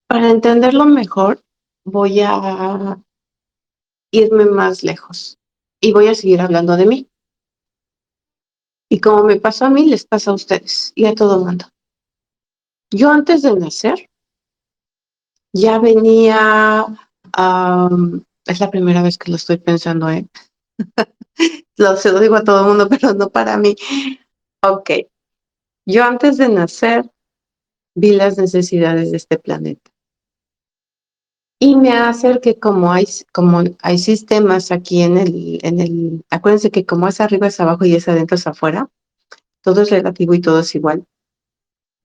para entenderlo mejor, voy a irme más lejos y voy a seguir hablando de mí. Y como me pasó a mí, les pasa a ustedes y a todo el mundo. Yo antes de nacer ya venía, es la primera vez que lo estoy pensando, ¿eh? Se lo digo a todo el mundo, pero no para mí. Ok, yo antes de nacer vi las necesidades de este planeta. Y me hace que como hay sistemas aquí acuérdense que como es arriba es abajo y es adentro es afuera, todo es relativo y todo es igual.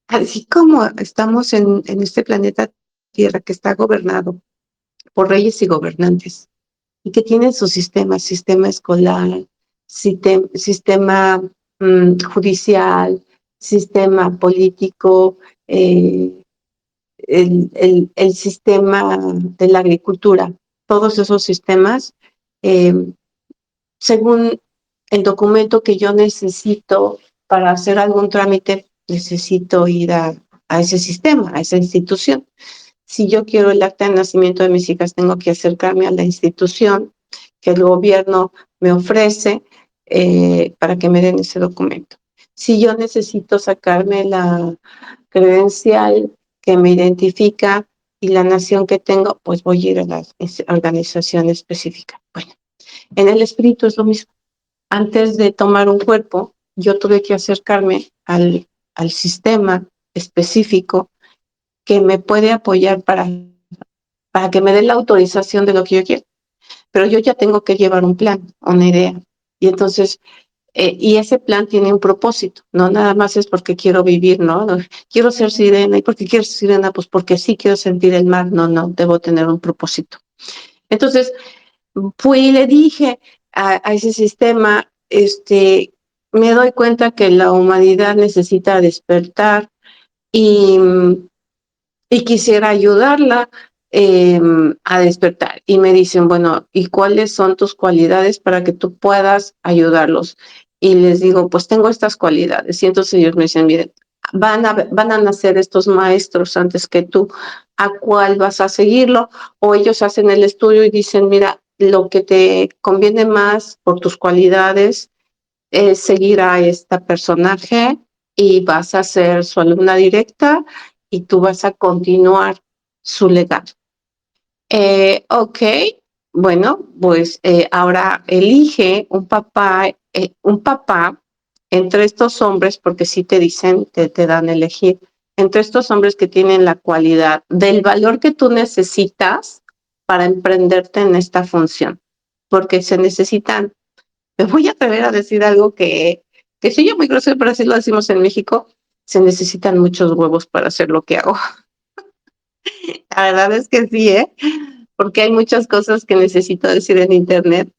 Así como estamos en este planeta Tierra que está gobernado por reyes y gobernantes y que tienen su sistema escolar, sistema judicial, sistema político, el sistema de la agricultura, todos esos sistemas, eh, según el documento que yo necesito para hacer algún trámite, necesito ir a ese sistema, a esa institución. Si yo quiero el acta de nacimiento de mis hijas, tengo que acercarme a la institución que el gobierno me ofrece para que me den ese documento. Si yo necesito sacarme la credencial que me identifica y la nación que tengo, pues voy a ir a la organización específica. Bueno, en el espíritu es lo mismo. Antes de tomar un cuerpo, yo tuve que acercarme al sistema específico que me puede apoyar para que me dé la autorización de lo que yo quiero. Pero yo ya tengo que llevar un plan, una idea. Y entonces, y ese plan tiene un propósito, no nada más es porque quiero vivir, ¿no? Quiero ser sirena, ¿y por qué quiero ser sirena? Pues porque sí quiero sentir el mar, no, debo tener un propósito. Entonces, fui y le dije a ese sistema, me doy cuenta que la humanidad necesita despertar y, y quisiera ayudarla a despertar. Y me dicen, bueno, ¿y cuáles son tus cualidades para que tú puedas ayudarlos? Y les digo, pues tengo estas cualidades. Y entonces ellos me dicen, miren, van a nacer estos maestros antes que tú, ¿a cuál vas a seguirlo? O ellos hacen el estudio y dicen, mira, lo que te conviene más por tus cualidades es seguir a esta personaje y vas a ser su alumna directa y tú vas a continuar su legado. Ok, bueno, pues ahora elige un papá entre estos hombres, porque sí te dicen, te dan a elegir, entre estos hombres que tienen la cualidad del valor que tú necesitas para emprenderte en esta función, porque se necesitan, me voy a atrever a decir algo que soy yo muy grosero, pero así lo decimos en México, se necesitan muchos huevos para hacer lo que hago. La verdad es que sí, ¿eh? Porque hay muchas cosas que necesito decir en internet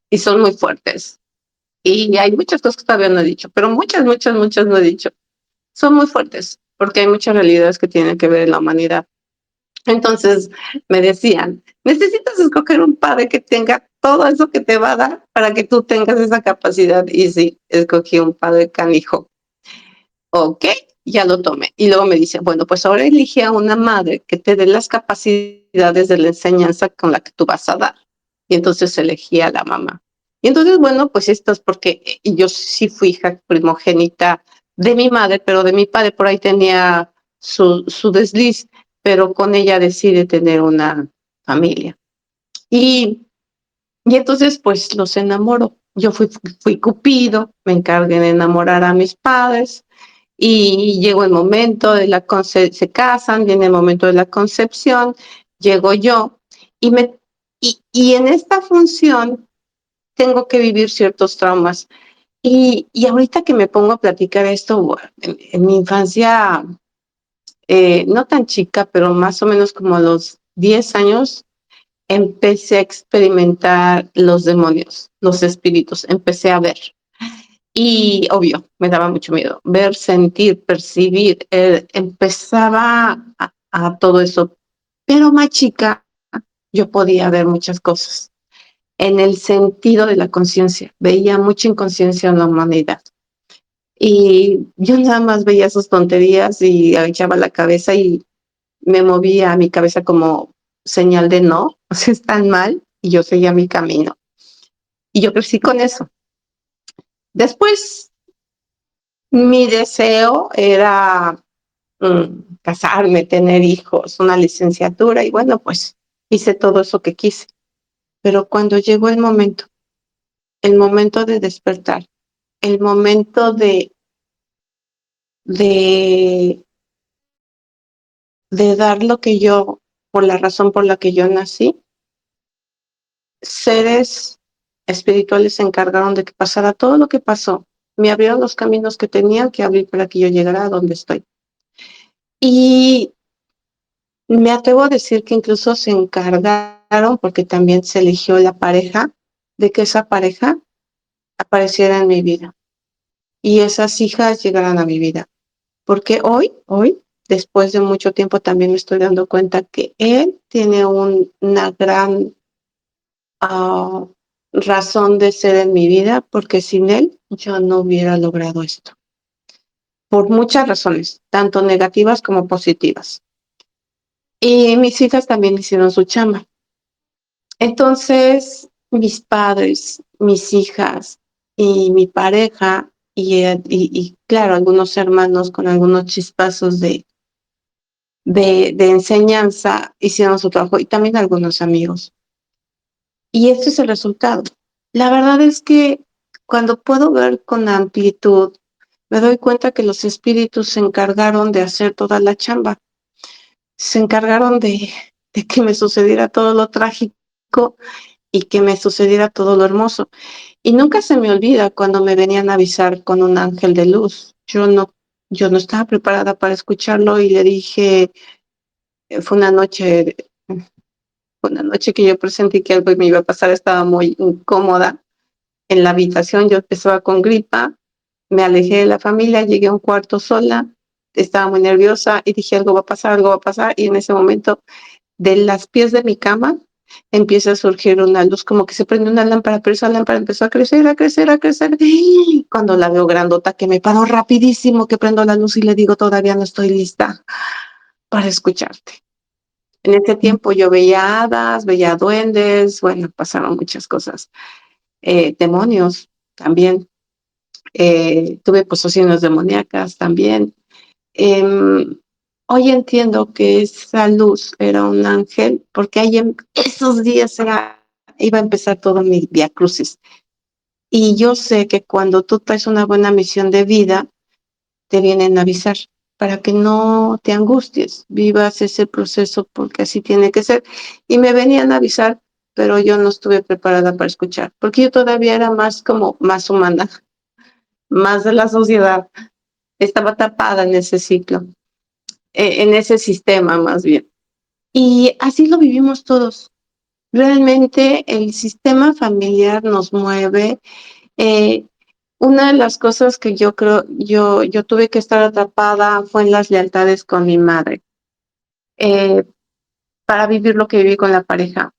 y son muy fuertes. Y hay muchas cosas que todavía no he dicho, pero muchas no he dicho. Son muy fuertes porque hay muchas realidades que tienen que ver en la humanidad. Entonces me decían, necesitas escoger un padre que tenga todo eso que te va a dar para que tú tengas esa capacidad. Y sí, escogí un padre canijo. Ok, ya lo tomé. Y luego me dice, bueno, pues ahora elige a una madre que te dé las capacidades de la enseñanza con la que tú vas a dar. Y entonces elegí a la mamá. Y entonces, bueno, pues esto es porque yo sí fui hija primogénita de mi madre, pero de mi padre por ahí tenía su desliz, pero con ella decide tener una familia. Y, y entonces pues los enamoro. Yo fui Cupido, me encargué de enamorar a mis padres y llegó el momento de se casan, viene el momento de la concepción, llego yo y, y en esta función tengo que vivir ciertos traumas. Y ahorita que me pongo a platicar esto, bueno, en mi infancia, no tan chica, pero más o menos como a los 10 años, empecé a experimentar los demonios, los espíritus, empecé a ver. Y obvio, me daba mucho miedo ver, sentir, percibir, empezaba a todo eso. Pero más chica, yo podía ver muchas cosas en el sentido de la conciencia. Veía mucha inconsciencia en la humanidad. Y yo nada más veía sus tonterías y agachaba la cabeza y me movía mi cabeza como señal de no, o sea, están mal, y yo seguía mi camino. Y yo crecí con eso. Después, mi deseo era casarme, tener hijos, una licenciatura, y bueno, pues hice todo eso que quise. Pero cuando llegó el momento de despertar, el momento de, de dar lo que yo, por la razón por la que yo nací, seres espirituales se encargaron de que pasara todo lo que pasó. Me abrieron los caminos que tenían que abrir para que yo llegara a donde estoy. Y me atrevo a decir que incluso se encargaron, porque también se eligió la pareja, de que esa pareja apareciera en mi vida y esas hijas llegaran a mi vida. Porque hoy, después de mucho tiempo, también me estoy dando cuenta que él tiene una gran uh, razón de ser en mi vida, porque sin él yo no hubiera logrado esto. Por muchas razones, tanto negativas como positivas. Y mis hijas también hicieron su chamba. Entonces, mis padres, mis hijas y mi pareja, y claro, algunos hermanos con algunos chispazos de enseñanza hicieron su trabajo y también algunos amigos. Y este es el resultado. La verdad es que cuando puedo ver con amplitud, me doy cuenta que los espíritus se encargaron de hacer toda la chamba. Se encargaron de que me sucediera todo lo trágico y que me sucediera todo lo hermoso. Y nunca se me olvida cuando me venían a avisar con un ángel de luz. Yo no estaba preparada para escucharlo y le dije, fue una noche que yo presentí que algo me iba a pasar, estaba muy incómoda en la habitación, yo empezaba con gripa, me alejé de la familia, llegué a un cuarto sola, estaba muy nerviosa y dije algo va a pasar, y en ese momento de las pies de mi cama empieza a surgir una luz, como que se prende una lámpara, pero esa lámpara empezó a crecer, a crecer, a crecer. Y cuando la veo grandota, que me paro rapidísimo, que prendo la luz y le digo, todavía no estoy lista para escucharte. En ese tiempo yo veía hadas, veía duendes, bueno, pasaron muchas cosas. Demonios también. Tuve posesiones demoníacas también. Eh, Hoy entiendo que esa luz era un ángel, porque ahí en esos días iba a empezar todo mi vía crucis. Y yo sé que cuando tú traes una buena misión de vida, te vienen a avisar para que no te angusties, vivas ese proceso porque así tiene que ser. Y me venían a avisar, pero yo no estuve preparada para escuchar, porque yo todavía era más humana, más de la sociedad. Estaba tapada en ese ciclo, en ese sistema más bien. Y así lo vivimos todos. Realmente el sistema familiar nos mueve. Eh, una de las cosas que yo creo, yo tuve que estar atrapada fue en las lealtades con mi madre, eh, para vivir lo que viví con la pareja.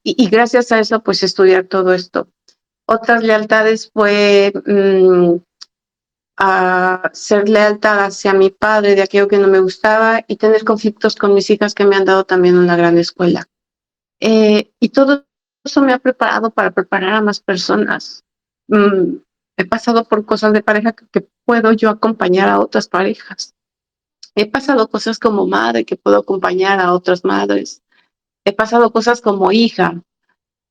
Y gracias a eso, pues estudiar todo esto. Otras lealtades fue a ser lealtad hacia mi padre de aquello que no me gustaba y tener conflictos con mis hijas que me han dado también una gran escuela. Y todo eso me ha preparado para preparar a más personas. He pasado por cosas de pareja que puedo yo acompañar a otras parejas. He pasado cosas como madre que puedo acompañar a otras madres. He pasado cosas como hija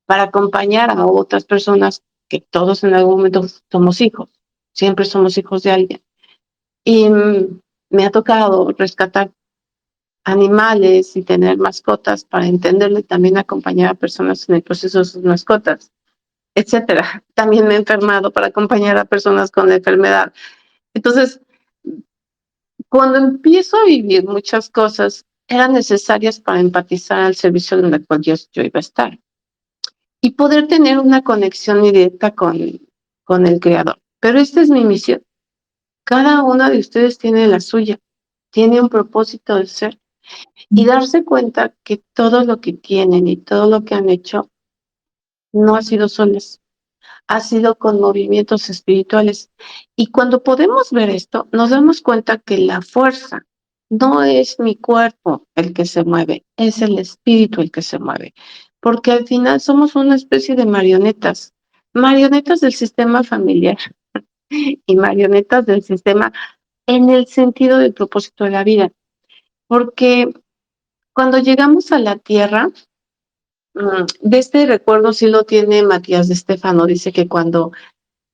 para acompañar a otras personas que todos en algún momento somos hijos. Siempre somos hijos de alguien. Y me ha tocado rescatar animales y tener mascotas para entenderle, también acompañar a personas en el proceso de sus mascotas, etcétera. También me he enfermado para acompañar a personas con la enfermedad. Entonces, cuando empiezo a vivir muchas cosas, eran necesarias para empatizar al servicio en el cual yo iba a estar y poder tener una conexión directa con el Creador. Pero esta es mi misión. Cada una de ustedes tiene la suya, tiene un propósito de ser y darse cuenta que todo lo que tienen y todo lo que han hecho no ha sido solas, ha sido con movimientos espirituales. Y cuando podemos ver esto, nos damos cuenta que la fuerza no es mi cuerpo el que se mueve, es el espíritu el que se mueve. Porque al final somos una especie de marionetas, marionetas del sistema familiar y marionetas del sistema en el sentido del propósito de la vida. Porque cuando llegamos a la tierra, de este recuerdo sí lo tiene Matías de Estéfano, dice que cuando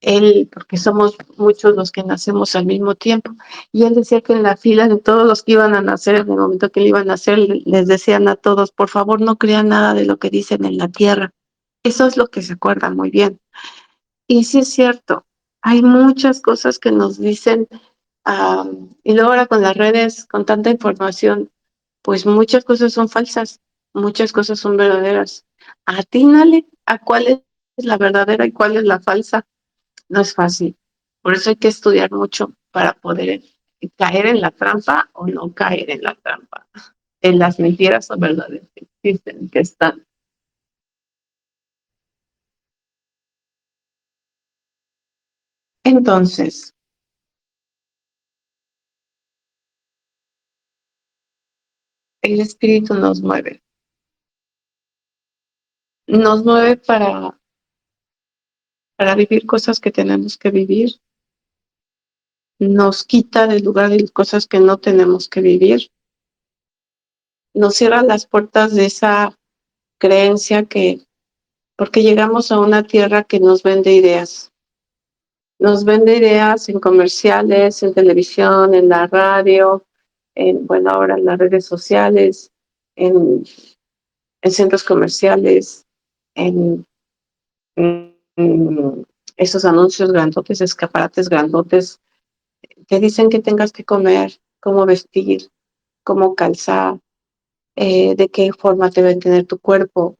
él, porque somos muchos los que nacemos al mismo tiempo, y él decía que en la fila de todos los que iban a nacer, en el momento que él iba a nacer, les decían a todos, por favor no crean nada de lo que dicen en la tierra. Eso es lo que se acuerda muy bien. Y sí es cierto, hay muchas cosas que nos dicen, y luego ahora con las redes, con tanta información, pues muchas cosas son falsas, muchas cosas son verdaderas. Atínale a cuál es la verdadera y cuál es la falsa. No es fácil. Por eso hay que estudiar mucho para poder caer en la trampa o no caer en la trampa. En las mentiras o verdades que existen, que están. Entonces, el espíritu nos mueve para vivir cosas que tenemos que vivir, nos quita del lugar de cosas que no tenemos que vivir, nos cierra las puertas de esa creencia que, porque llegamos a una tierra que nos vende ideas en comerciales, en televisión, en la radio, bueno, ahora en las redes sociales, en, en centros comerciales, en, en esos anuncios grandotes, escaparates grandotes, te dicen que tengas que comer, cómo vestir, cómo calzar, de qué forma te va a tener tu cuerpo,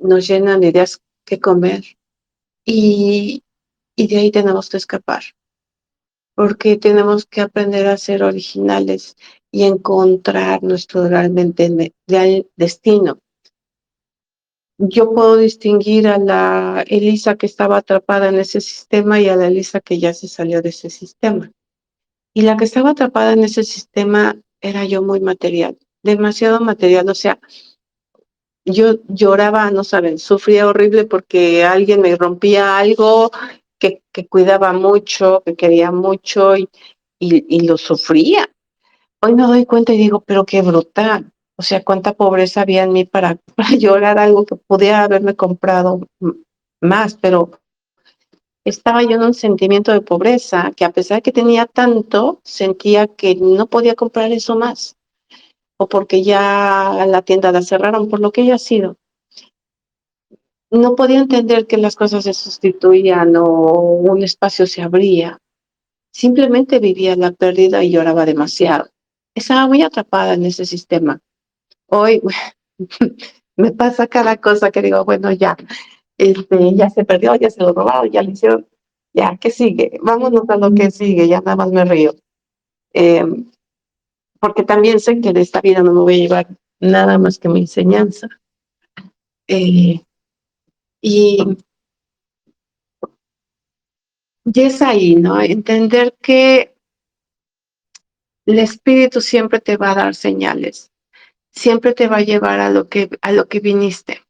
nos llenan de ideas que comer y, y de ahí tenemos que escapar, porque tenemos que aprender a ser originales y encontrar nuestro realmente real destino. Yo puedo distinguir a la Elisa que estaba atrapada en ese sistema y a la Elisa que ya se salió de ese sistema. Y la que estaba atrapada en ese sistema era yo muy material, demasiado material. O sea, yo lloraba, no saben, sufría horrible porque alguien me rompía algo que cuidaba mucho, que quería mucho y lo sufría. Hoy me doy cuenta y digo, pero qué brutal. O sea, cuánta pobreza había en mí para llorar algo que pudiera haberme comprado más, pero estaba yo en un sentimiento de pobreza que a pesar de que tenía tanto, sentía que no podía comprar eso más, o porque ya la tienda la cerraron, por lo que haya sido. No podía entender que las cosas se sustituían o un espacio se abría. Simplemente vivía la pérdida y lloraba demasiado. Estaba muy atrapada en ese sistema. Hoy me pasa cada cosa que digo, bueno, ya, ya se perdió, ya se lo robaron, ya lo hicieron, ya, ¿qué sigue? Vámonos a lo que sigue, ya nada más me río. Eh, Porque también sé que de esta vida no me voy a llevar nada más que mi enseñanza. Eh, y, y es ahí, ¿no? Entender que el espíritu siempre te va a dar señales, siempre te va a llevar a lo que viniste.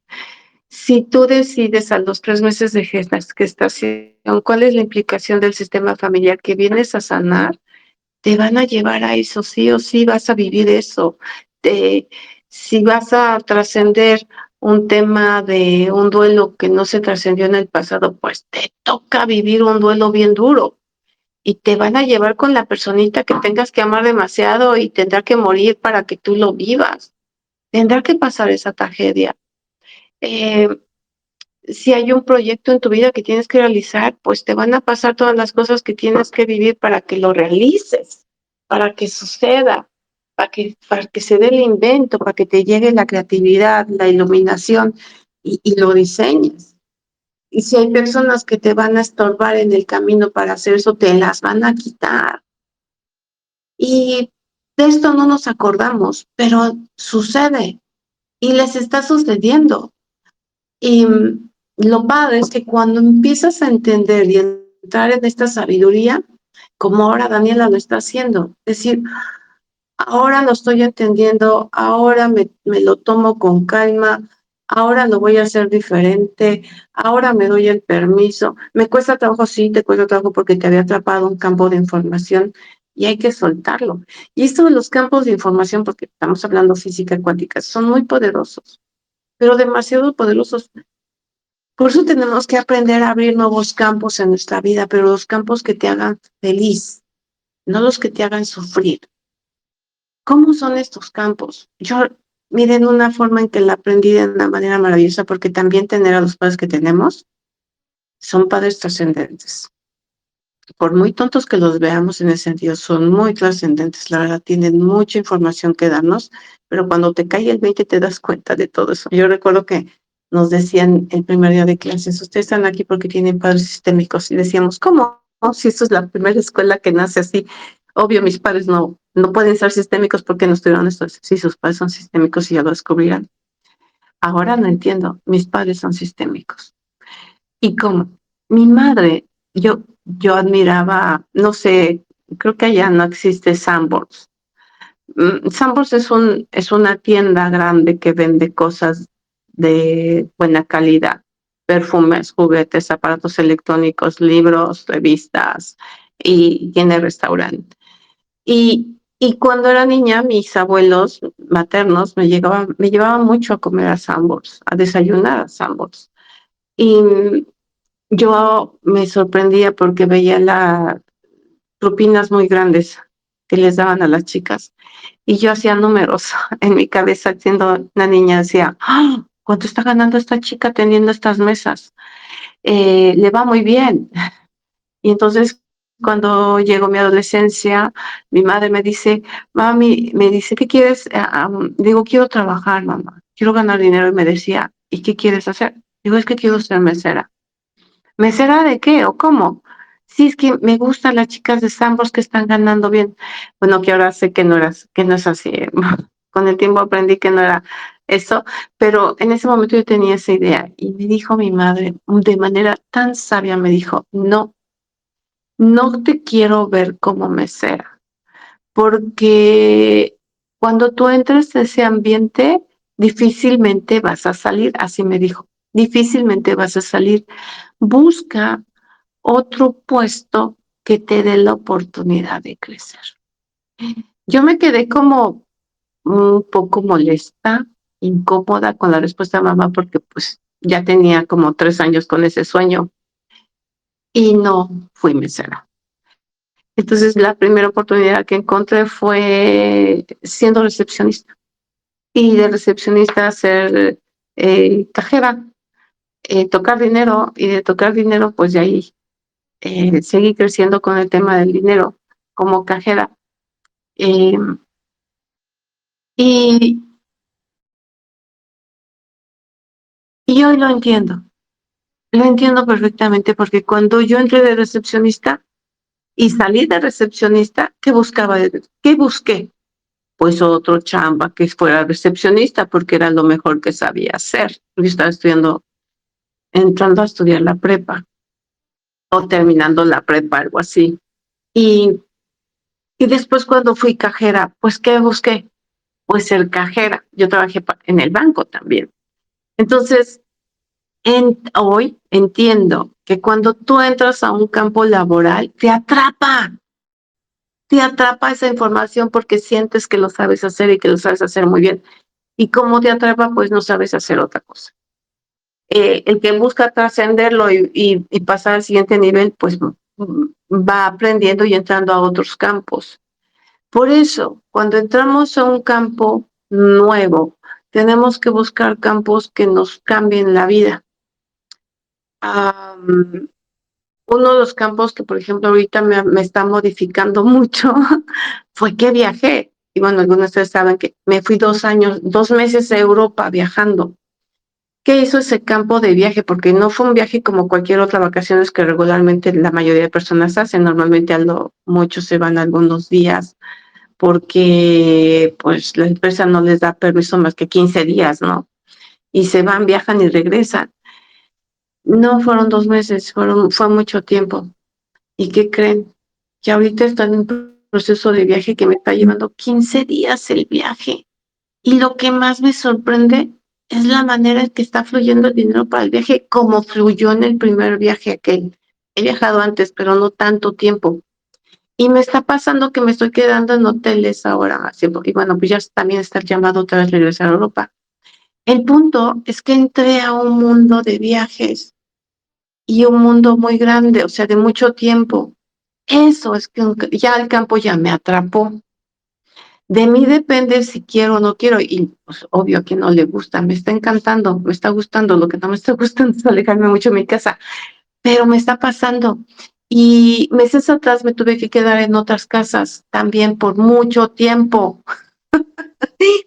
Si tú decides a los 3 meses de gestación cuál es la implicación del sistema familiar que vienes a sanar, te van a llevar a eso, sí o sí vas a vivir eso. Te Si vas a trascender un tema de un duelo que no se trascendió en el pasado, pues te toca vivir un duelo bien duro y te van a llevar con la personita que tengas que amar demasiado y tendrá que morir para que tú lo vivas. Tendrá que pasar esa tragedia. Eh, si hay un proyecto en tu vida que tienes que realizar, pues te van a pasar todas las cosas que tienes que vivir para que lo realices, para que suceda, para que se dé el invento, para que te llegue la creatividad, la iluminación y lo diseñes. Y si hay personas que te van a estorbar en el camino para hacer eso, te las van a quitar. Y de esto no nos acordamos, pero sucede y les está sucediendo. Y lo padre es que cuando empiezas a entender y entrar en esta sabiduría, como ahora Daniela lo está haciendo, es decir, ahora lo estoy entendiendo, ahora me lo tomo con calma, ahora lo voy a hacer diferente, ahora me doy el permiso. Me cuesta trabajo, sí, te cuesta trabajo porque te había atrapado un campo de información y hay que soltarlo. Y esto de los campos de información, porque estamos hablando física cuántica, son muy poderosos, pero demasiado poderosos. Por eso tenemos que aprender a abrir nuevos campos en nuestra vida, pero los campos que te hagan feliz, no los que te hagan sufrir. ¿Cómo son estos campos? Miren, una forma en que la aprendí de una manera maravillosa, porque también tener a los padres que tenemos son padres trascendentes. Por muy tontos que los veamos en ese sentido, son muy trascendentes. La verdad, tienen mucha información que darnos, pero cuando te cae el 20 te das cuenta de todo eso. Yo recuerdo que nos decían el primer día de clases, ustedes están aquí porque tienen padres sistémicos, y decíamos, ¿cómo? No, si esto es la primera escuela que nace así. Obvio, mis padres no pueden ser sistémicos porque no estuvieron esto. Si sus padres son sistémicos y ya lo descubrirán. Ahora no entiendo, mis padres son sistémicos. ¿Y cómo? Mi madre, yo admiraba, no sé, creo que allá no existe Sanborns. Sanborns es una tienda grande que vende cosas de buena calidad, perfumes, juguetes, aparatos electrónicos, libros, revistas y tiene restaurante. Y cuando era niña, mis abuelos maternos me llevaban mucho a comer a Sanborns, a desayunar a Sanborns. Y yo me sorprendía porque veía las propinas muy grandes que les daban a las chicas. Y yo hacía números en mi cabeza, siendo una niña, decía, ¡ah! ¿Cuánto está ganando esta chica teniendo estas mesas? Le va muy bien. Y entonces, cuando llegó mi adolescencia, mi madre me dice, mami, me dice, ¿qué quieres? Digo, quiero trabajar, mamá, quiero ganar dinero. Y me decía, ¿y qué quieres hacer? Digo, es que quiero ser mesera. ¿Mesera de qué o cómo? Sí, es que me gustan las chicas de Sambors que están ganando bien. Bueno, que ahora sé que no es así. Con el tiempo aprendí que no era eso, pero en ese momento yo tenía esa idea y me dijo mi madre de manera tan sabia, me dijo, no, no te quiero ver como mesera, porque cuando tú entres en ese ambiente, difícilmente vas a salir, así me dijo, difícilmente vas a salir. Busca otro puesto que te dé la oportunidad de crecer. Yo me quedé como un poco molesta, incómoda con la respuesta de mamá porque pues ya tenía como 3 años con ese sueño y no fui mesera. Entonces la primera oportunidad que encontré fue siendo recepcionista y de recepcionista ser cajera, tocar dinero y de tocar dinero pues de ahí seguí creciendo con el tema del dinero como cajera. Eh, y, y hoy lo entiendo perfectamente porque cuando yo entré de recepcionista y salí de recepcionista, ¿qué buscaba? ¿Qué busqué? Pues otro chamba que fuera recepcionista porque era lo mejor que sabía hacer. Yo estaba entrando a estudiar la prepa o terminando la prepa, algo así. Y, y después cuando fui cajera, pues ¿qué busqué? Pues ser cajera. Yo trabajé en el banco también. Entonces, Hoy entiendo que cuando tú entras a un campo laboral, te atrapa esa información porque sientes que lo sabes hacer y que lo sabes hacer muy bien. Y como te atrapa, pues no sabes hacer otra cosa. El que busca trascenderlo y pasar al siguiente nivel, pues va aprendiendo y entrando a otros campos. Por eso, cuando entramos a un campo nuevo, tenemos que buscar campos que nos cambien la vida. Um, Uno de los campos que, por ejemplo, ahorita me está modificando mucho fue que viajé. Y bueno, algunos de ustedes saben que me fui 2 meses a Europa viajando. ¿Qué hizo ese campo de viaje? Porque no fue un viaje como cualquier otra vacaciones que regularmente la mayoría de personas hacen. Normalmente muchos se van algunos días porque pues la empresa no les da permiso más que 15 días, ¿no? Y se van, viajan y regresan. No fueron 2 meses, fue mucho tiempo. ¿Y qué creen? Que ahorita están en un proceso de viaje que me está llevando 15 días el viaje. Y lo que más me sorprende es la manera en que está fluyendo el dinero para el viaje, como fluyó en el primer viaje aquel. He viajado antes, pero no tanto tiempo. Y me está pasando que me estoy quedando en hoteles ahora. Y bueno, pues ya también está el llamado otra vez regresar a Europa. El punto es que entré a un mundo de viajes y un mundo muy grande, o sea, de mucho tiempo. Eso es que ya el campo ya me atrapó. De mí depende si quiero o no quiero, y pues obvio que no le gusta, me está encantando, me está gustando, lo que no me está gustando es alejarme mucho de mi casa, pero me está pasando. Y meses atrás me tuve que quedar en otras casas también por mucho tiempo.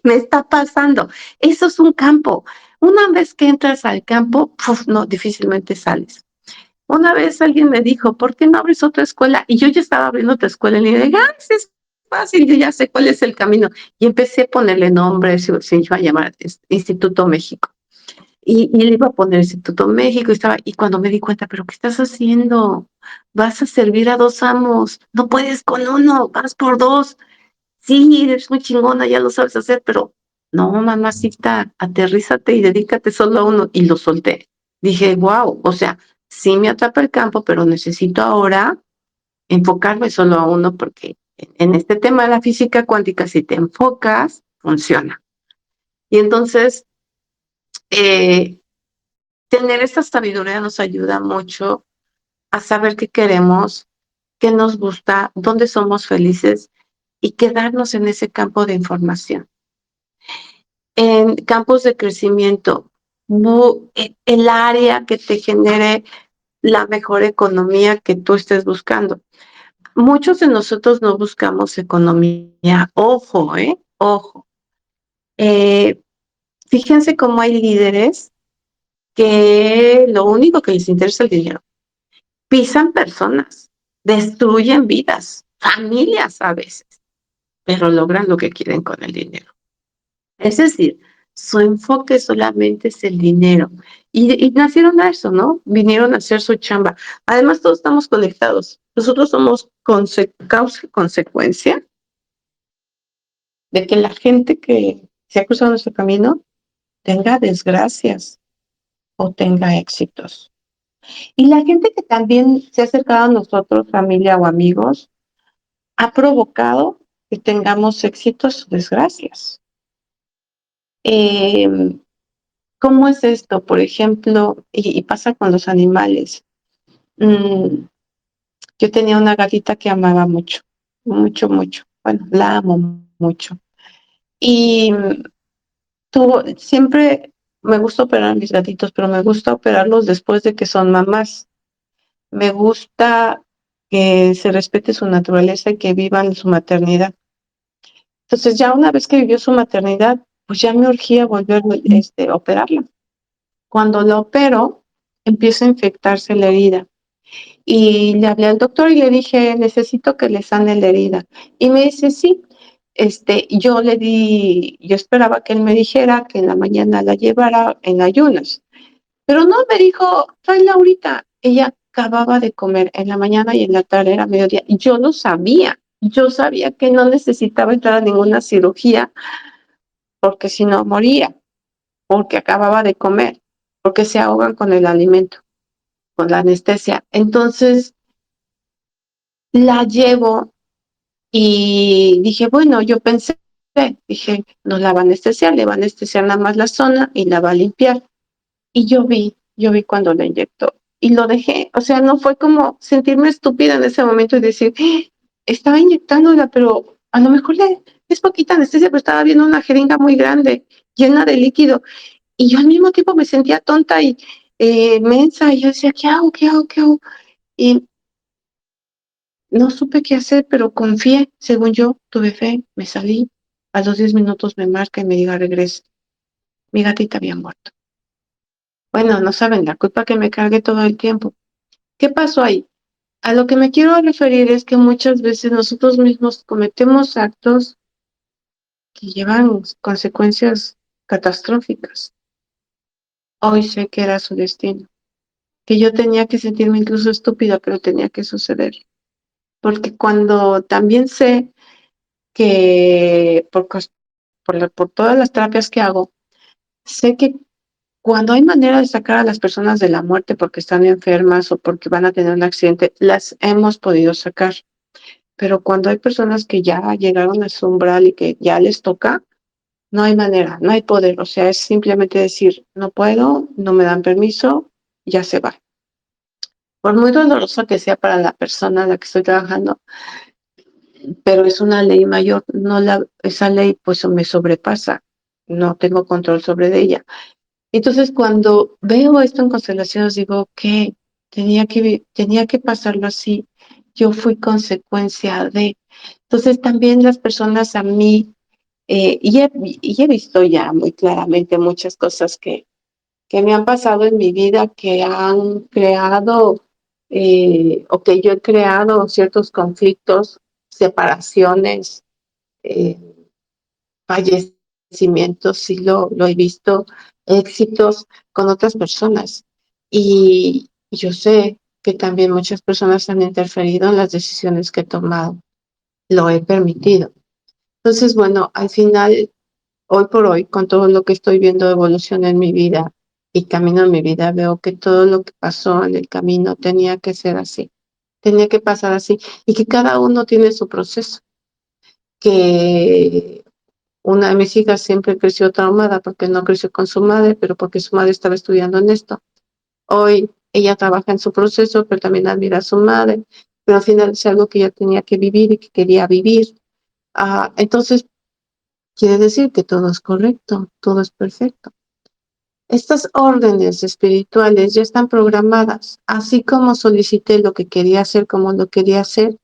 Me está pasando. Eso es un campo. Una vez que entras al campo, no, difícilmente sales. Una vez alguien me dijo, ¿por qué no abres otra escuela? Y yo ya estaba abriendo otra escuela y le dije, es fácil, yo ya sé cuál es el camino. Y empecé a ponerle nombre, se iba a llamar Instituto México. Y le iba a poner Instituto México y cuando me di cuenta, ¿pero qué estás haciendo? Vas a servir a dos amos, no puedes con uno, vas por dos. Sí, eres muy chingona, ya lo sabes hacer, pero no, mamacita, aterrízate y dedícate solo a uno. Y lo solté. Dije, wow, o sea, sí me atrapa el campo, pero necesito ahora enfocarme solo a uno porque en este tema de la física cuántica, si te enfocas, funciona. Y entonces, eh, tener esta sabiduría nos ayuda mucho a saber qué queremos, qué nos gusta, dónde somos felices y quedarnos en ese campo de información. En campos de crecimiento, el área que te genere la mejor economía que tú estés buscando. Muchos de nosotros no buscamos economía. Ojo, ojo. Fíjense cómo hay líderes que lo único que les interesa es el dinero. Pisan personas, destruyen vidas, familias a veces, pero logran lo que quieren con el dinero. Es decir, su enfoque solamente es el dinero. Y nacieron a eso, ¿no? Vinieron a hacer su chamba. Además, todos estamos conectados. Nosotros somos causa y consecuencia de que la gente que se ha cruzado nuestro camino tenga desgracias o tenga éxitos. Y la gente que también se ha acercado a nosotros, familia o amigos, ha provocado que tengamos éxitos o desgracias. ¿Cómo es esto? Por ejemplo, y pasa con los animales. Yo tenía una gatita que amaba mucho, mucho, mucho. Bueno, la amo mucho. Y siempre me gusta operar a mis gatitos, pero me gusta operarlos después de que son mamás. Me gusta que se respete su naturaleza y que vivan su maternidad. Entonces, ya una vez que vivió su maternidad, pues ya me urgía volver a operarla. Cuando la opero, empieza a infectarse la herida. Y le hablé al doctor y le dije, necesito que le sane la herida. Y me dice, sí. Yo esperaba que él me dijera que en la mañana la llevara en ayunas. Pero no, me dijo, tráela ahorita. Ella acababa de comer en la mañana y en la tarde era mediodía. Y yo lo sabía. Yo sabía que no necesitaba entrar a ninguna cirugía porque si no moría, porque acababa de comer. porque se ahogan con el alimento, con la anestesia. Entonces la llevo y dije, bueno, yo pensé, dije, no la va a anestesiar, le va a anestesiar nada más la zona y la va a limpiar. Y yo vi cuando la inyectó y lo dejé. O sea, no fue como sentirme estúpida en ese momento y decir, estaba inyectándola, pero a lo mejor es poquita anestesia, pero estaba viendo una jeringa muy grande, llena de líquido. Y yo al mismo tiempo me sentía tonta y mensa. Y yo decía, ¿qué hago? ¿Qué hago? ¿Qué hago? Y no supe qué hacer, pero confié. Según yo, tuve fe, me salí. A los 10 minutos me marca y me diga, regresa. Mi gatita había muerto. Bueno, no saben la culpa que me cargué todo el tiempo. ¿Qué pasó ahí? A lo que me quiero referir es que muchas veces nosotros mismos cometemos actos que llevan consecuencias catastróficas. Hoy sé que era su destino, que yo tenía que sentirme incluso estúpida, pero tenía que suceder. Porque cuando también sé que por todas las terapias que hago, sé que cuando hay manera de sacar a las personas de la muerte porque están enfermas o porque van a tener un accidente, las hemos podido sacar. Pero cuando hay personas que ya llegaron a su umbral y que ya les toca, no hay manera, no hay poder. O sea, es simplemente decir, no puedo, no me dan permiso, ya se va. Por muy doloroso que sea para la persona a la que estoy trabajando, pero es una ley mayor, esa ley pues me sobrepasa, no tengo control sobre ella. Entonces, cuando veo esto en constelaciones, digo que tenía que pasarlo así. Yo fui consecuencia de. Entonces, también las personas a mí, y he visto ya muy claramente muchas cosas que me han pasado en mi vida, que han creado, o que yo he creado ciertos conflictos, separaciones, eh, fallecimientos, sí lo he visto, éxitos con otras personas. Y yo sé que también muchas personas han interferido en las decisiones que he tomado. Lo he permitido. Entonces, bueno, al final, hoy por hoy, con todo lo que estoy viendo de evolución en mi vida y camino en mi vida, veo que todo lo que pasó en el camino tenía que ser así, tenía que pasar así y que cada uno tiene su proceso, que una de mis hijas siempre creció traumada porque no creció con su madre, pero porque su madre estaba estudiando en esto. Hoy ella trabaja en su proceso, pero también admira a su madre, pero al final es algo que ella tenía que vivir y que quería vivir. Entonces, quiere decir que todo es correcto, todo es perfecto. Estas órdenes espirituales ya están programadas, así como solicité lo que quería hacer, como lo quería hacer,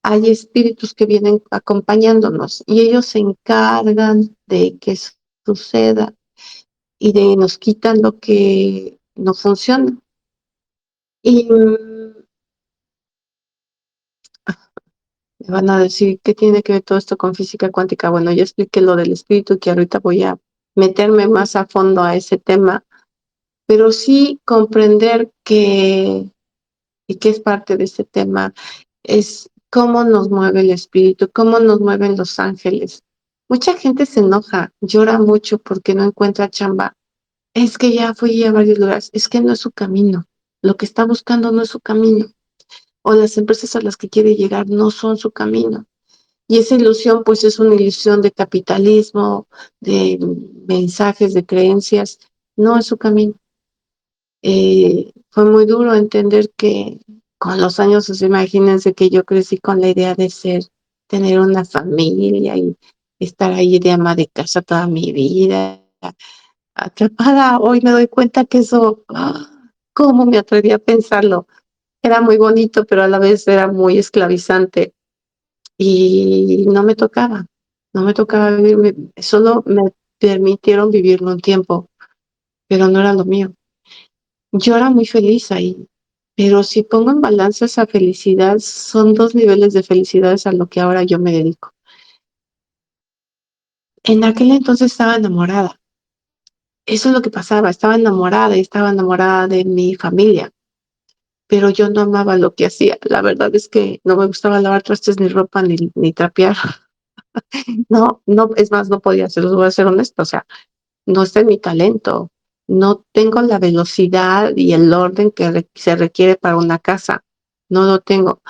hay espíritus que vienen acompañándonos y ellos se encargan de que suceda y de nos quitan lo que no funciona. Y me van a decir, ¿qué tiene que ver todo esto con física cuántica? Bueno, ya expliqué lo del espíritu, que ahorita voy a meterme más a fondo a ese tema, pero sí comprender y que es parte de ese tema, es cómo nos mueve el espíritu, cómo nos mueven los ángeles. Mucha gente se enoja, llora mucho porque no encuentra chamba. Es que ya fui a varios lugares, es que no es su camino. Lo que está buscando no es su camino. O las empresas a las que quiere llegar no son su camino. Y esa ilusión, pues, es una ilusión de capitalismo, de mensajes, de creencias. No es su camino. Fue muy duro entender que con los años, pues, imagínense que yo crecí con la idea de tener una familia y estar ahí de ama de casa toda mi vida, atrapada. Hoy me doy cuenta que eso, ¿cómo me atreví a pensarlo? Era muy bonito, pero a la vez era muy esclavizante y no me tocaba vivir, solo me permitieron vivirlo un tiempo, pero no era lo mío. Yo era muy feliz ahí, pero si pongo en balanza esa felicidad, son dos niveles de felicidades a lo que ahora yo me dedico. En aquel entonces estaba enamorada. Eso es lo que pasaba, estaba enamorada y estaba enamorada de mi familia, pero yo no amaba lo que hacía. La verdad es que no me gustaba lavar trastes ni ropa ni trapear. No, no, es más, no podía hacerlo, voy a ser honesta, o sea, no está en mi talento. no tengo la velocidad y el orden que se requiere para una casa, no lo tengo.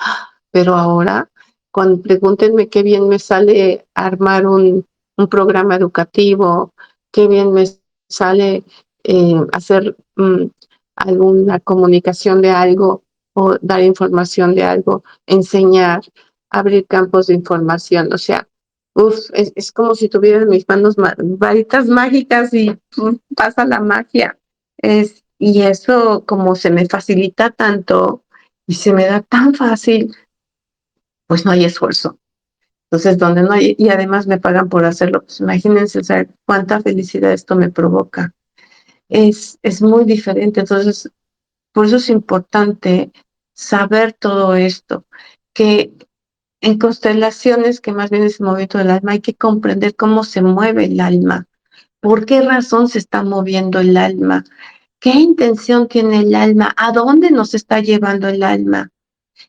Pero ahora, cuando pregúntenme qué bien me sale armar un programa educativo, qué bien me sale hacer alguna comunicación de algo o dar información de algo, enseñar, abrir campos de información. O sea, es como si tuviera en mis manos varitas mágicas y pasa la magia. Y eso como se me facilita tanto y se me da tan fácil, pues no hay esfuerzo. Entonces, donde no hay, y además me pagan por hacerlo, pues imagínense, o sea, cuánta felicidad esto me provoca. Es muy diferente. Entonces, por eso es importante saber todo esto, que en constelaciones, que más bien es el movimiento del alma, hay que comprender cómo se mueve el alma, por qué razón se está moviendo el alma, qué intención tiene el alma, a dónde nos está llevando el alma.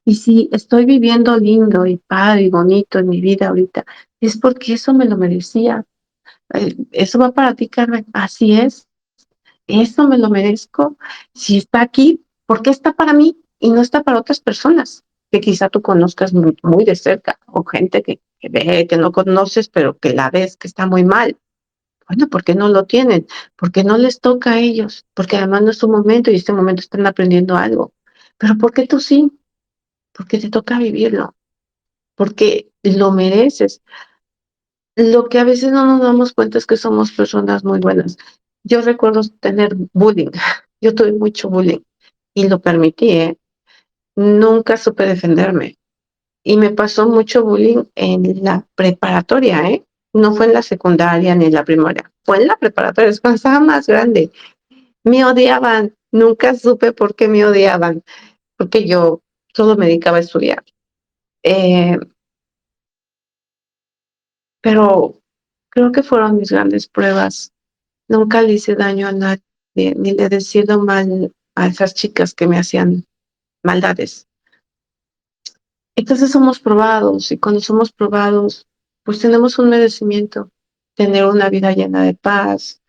Y si estoy viviendo lindo y padre y bonito en mi vida ahorita, es porque eso me lo merecía. Eso va para ti, Carmen. Así es. Eso me lo merezco. Si está aquí, ¿por qué está para mí y no está para otras personas que quizá tú conozcas muy, muy de cerca o gente que ve, que no conoces, pero que la ves que está muy mal? Bueno, ¿por qué no lo tienen? Porque no les toca a ellos, porque además no es su momento y este momento están aprendiendo algo. Pero ¿por qué tú sí? Porque te toca vivirlo, porque lo mereces. Lo que a veces no nos damos cuenta es que somos personas muy buenas. Yo recuerdo tener bullying. Yo tuve mucho bullying y lo permití, ¿eh? Nunca supe defenderme. Y me pasó mucho bullying en la preparatoria, ¿eh? No fue en la secundaria ni en la primaria. Fue en la preparatoria, es cuando estaba más grande. Me odiaban. Nunca supe por qué me odiaban, porque yo solo me dedicaba a estudiar. Eh, pero creo que fueron mis grandes pruebas. Nunca le hice daño a nadie, ni le decía mal a esas chicas que me hacían maldades. Entonces somos probados y cuando somos probados, pues tenemos un merecimiento, tener una vida llena de paz,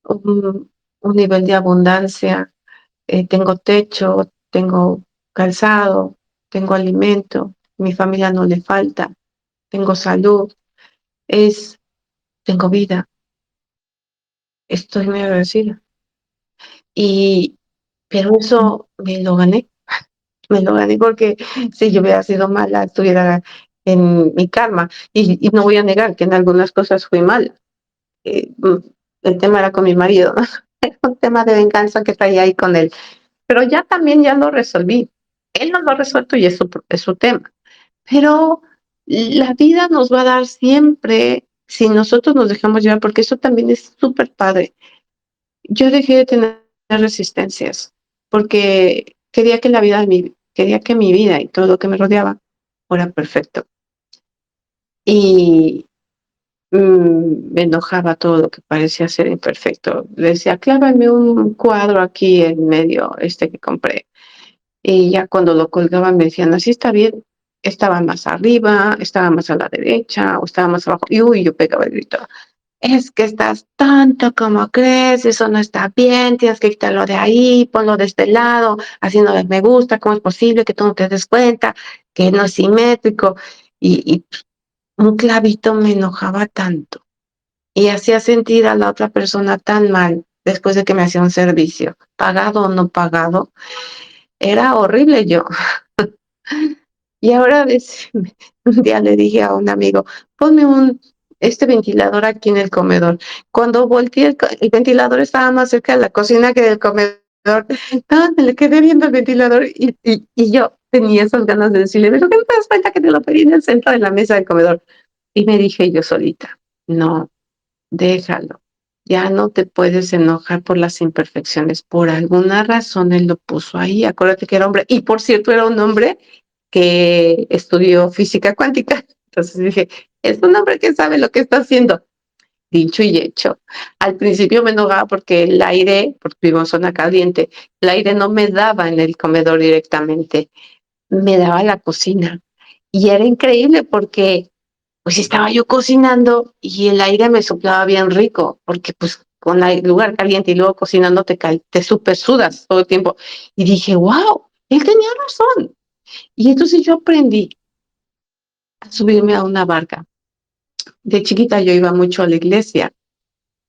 un nivel de abundancia. Tengo techo, tengo calzado, tengo alimento, mi familia no le falta, tengo salud, es, tengo vida, estoy muy agradecida. Y, pero eso me lo gané porque si yo hubiera sido mala, estuviera en mi karma. Y no voy a negar que en algunas cosas fui mal. El tema era con mi marido, ¿no? Era un tema de venganza que traía ahí con él. Pero ya también ya lo resolví. Él no lo ha resuelto y es su tema. Pero la vida nos va a dar siempre si nosotros nos dejamos llevar, porque eso también es súper padre. Yo dejé de tener resistencias porque quería que mi vida y todo lo que me rodeaba fuera perfecto. Y me enojaba todo lo que parecía ser imperfecto. Decía, clávame un cuadro aquí en medio, que compré. Y ya cuando lo colgaban me decían, así está bien. Estaba más arriba, estaba más a la derecha, o estaba más abajo. Y yo pegaba el grito. Es que estás tanto como crees, eso no está bien, tienes que quitarlo de ahí, ponlo de este lado, así no me gusta, ¿cómo es posible que tú no te des cuenta que no es simétrico? Y un clavito me enojaba tanto y hacía sentir a la otra persona tan mal después de que me hacía un servicio, pagado o no pagado, era horrible yo. Y ahora un día le dije a un amigo, ponme este ventilador aquí en el comedor. Cuando volteé, el ventilador estaba más cerca de la cocina que del comedor. No, me le quedé viendo el ventilador y yo tenía esas ganas de decirle, pero ¿qué no te das cuenta que te lo pedí en el centro de la mesa del comedor? Y me dije yo solita, no, déjalo. Ya no te puedes enojar por las imperfecciones. Por alguna razón él lo puso ahí. Acuérdate que era hombre. Y por cierto, era un hombre que estudió física cuántica. Entonces dije, es un hombre que sabe lo que está haciendo. Dicho y hecho. Al principio me enojaba porque el aire, porque vivo en zona caliente, el aire no me daba en el comedor directamente, me daba la cocina. Y era increíble porque pues estaba yo cocinando y el aire me soplaba bien rico, porque pues con el lugar caliente y luego cocinando te super sudas todo el tiempo. Y dije, wow, él tenía razón. Y entonces yo aprendí a subirme a una barca. De chiquita yo iba mucho a la iglesia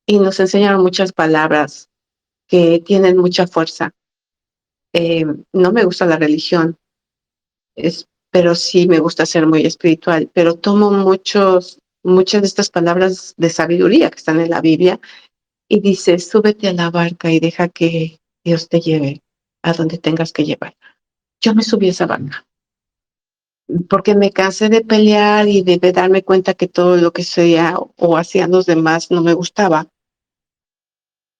y nos enseñaron muchas palabras que tienen mucha fuerza. No me gusta la religión, pero sí me gusta ser muy espiritual, pero tomo muchas de estas palabras de sabiduría que están en la Biblia y dice, súbete a la barca y deja que Dios te lleve a donde tengas que llevar. Yo me subí a esa barca porque me cansé de pelear y de darme cuenta que todo lo que sea o hacían los demás no me gustaba.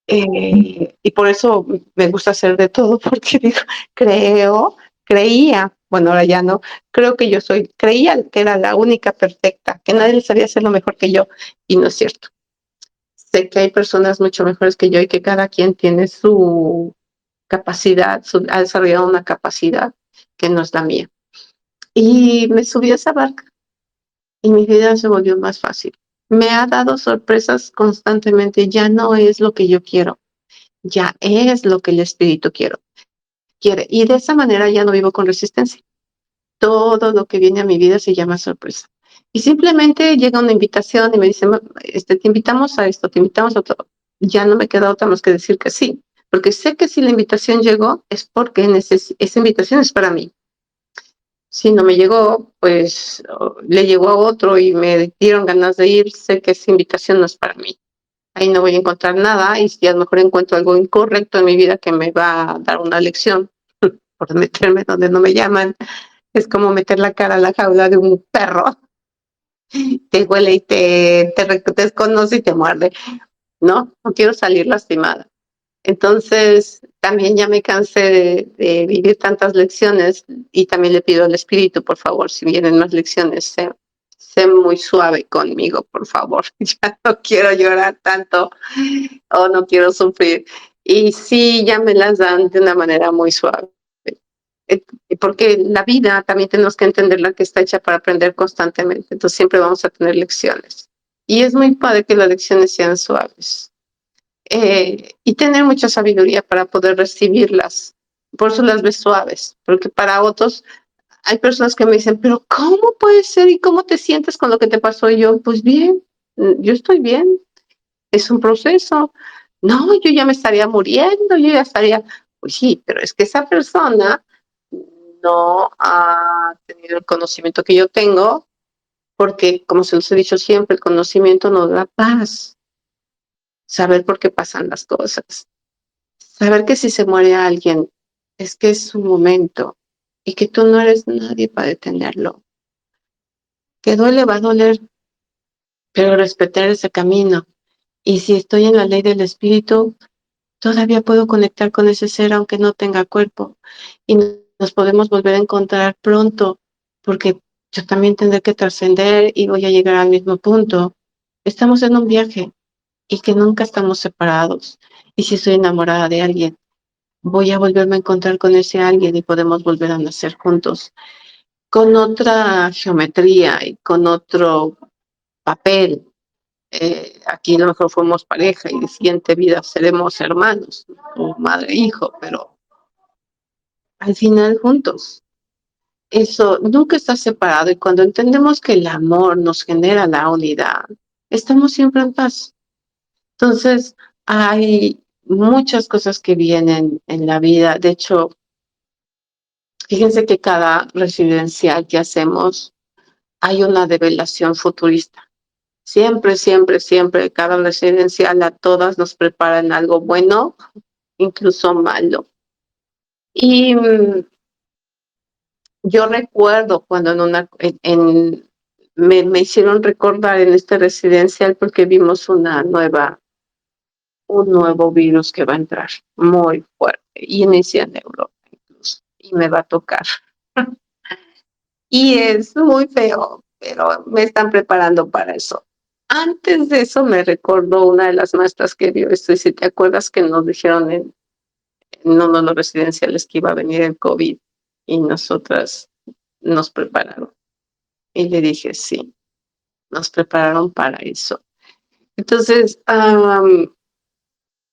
Y por eso me gusta hacer de todo, porque digo, creía, bueno, ahora ya no, creía que era la única perfecta, que nadie sabía hacerlo mejor que yo, y no es cierto. Sé que hay personas mucho mejores que yo y que cada quien tiene su capacidad, ha desarrollado una capacidad que no es la mía. Y me subí a esa barca y mi vida se volvió más fácil. Me ha dado sorpresas constantemente, ya no es lo que yo quiero, ya es lo que el espíritu quiere. Y de esa manera ya no vivo con resistencia. Todo lo que viene a mi vida se llama sorpresa. Y simplemente llega una invitación y me dicen, te invitamos a esto, te invitamos a otro. Ya no me queda otra más que decir que sí. Porque sé que si la invitación llegó es porque esa invitación es para mí. Si no me llegó, pues le llegó a otro y me dieron ganas de ir, sé que esa invitación no es para mí. Ahí no voy a encontrar nada y si a lo mejor encuentro algo incorrecto en mi vida que me va a dar una lección por meterme donde no me llaman, es como meter la cara a la jaula de un perro, te huele y te desconoce y te muerde. No, no quiero salir lastimada. Entonces, también ya me cansé de vivir tantas lecciones y también le pido al espíritu, por favor, si vienen más lecciones, sé muy suave conmigo, por favor. Ya no quiero llorar tanto o no quiero sufrir. Y sí, ya me las dan de una manera muy suave. Eh, Porque la vida también tenemos que entenderla que está hecha para aprender constantemente. Entonces siempre vamos a tener lecciones. Y es muy padre que las lecciones sean suaves y tener mucha sabiduría para poder recibirlas. Por eso las ves suaves, porque para otros hay personas que me dicen, pero ¿cómo puede ser y cómo te sientes con lo que te pasó? Y yo, pues bien, yo estoy bien, es un proceso. No, yo ya me estaría muriendo, yo ya estaría, pues sí, pero es que esa persona no ha tenido el conocimiento que yo tengo, porque como se los he dicho siempre, el conocimiento nos da paz, saber por qué pasan las cosas. Saber que si se muere alguien es que es su momento y que tú no eres nadie para detenerlo. Que duele, va a doler, pero respetar ese camino. Y si estoy en la ley del espíritu, todavía puedo conectar con ese ser aunque no tenga cuerpo. Y nos podemos volver a encontrar pronto, porque yo también tendré que trascender y voy a llegar al mismo punto. Estamos en un viaje y que nunca estamos separados. Y si estoy enamorada de alguien, voy a volverme a encontrar con ese alguien y podemos volver a nacer juntos, con otra geometría y con otro papel. Aquí a lo mejor fuimos pareja y en la siguiente vida seremos hermanos, o madre e hijo, pero al final juntos. Eso nunca está separado y cuando entendemos que el amor nos genera la unidad, estamos siempre en paz. Entonces, hay muchas cosas que vienen en la vida. De hecho, fíjense que cada residencial que hacemos hay una develación futurista. Siempre, siempre, siempre, cada residencial a todas nos preparan algo bueno, incluso malo. Y yo recuerdo cuando me hicieron recordar en este residencial porque vimos un nuevo virus que va a entrar muy fuerte y inicia en Europa incluso y me va a tocar. Y es muy feo, pero me están preparando para eso. Antes de eso me recordó una de las maestras que vio esto, y si te acuerdas que nos dijeron en uno de los residenciales que iba a venir el COVID y nosotras nos prepararon. Y le dije, sí, nos prepararon para eso. Entonces,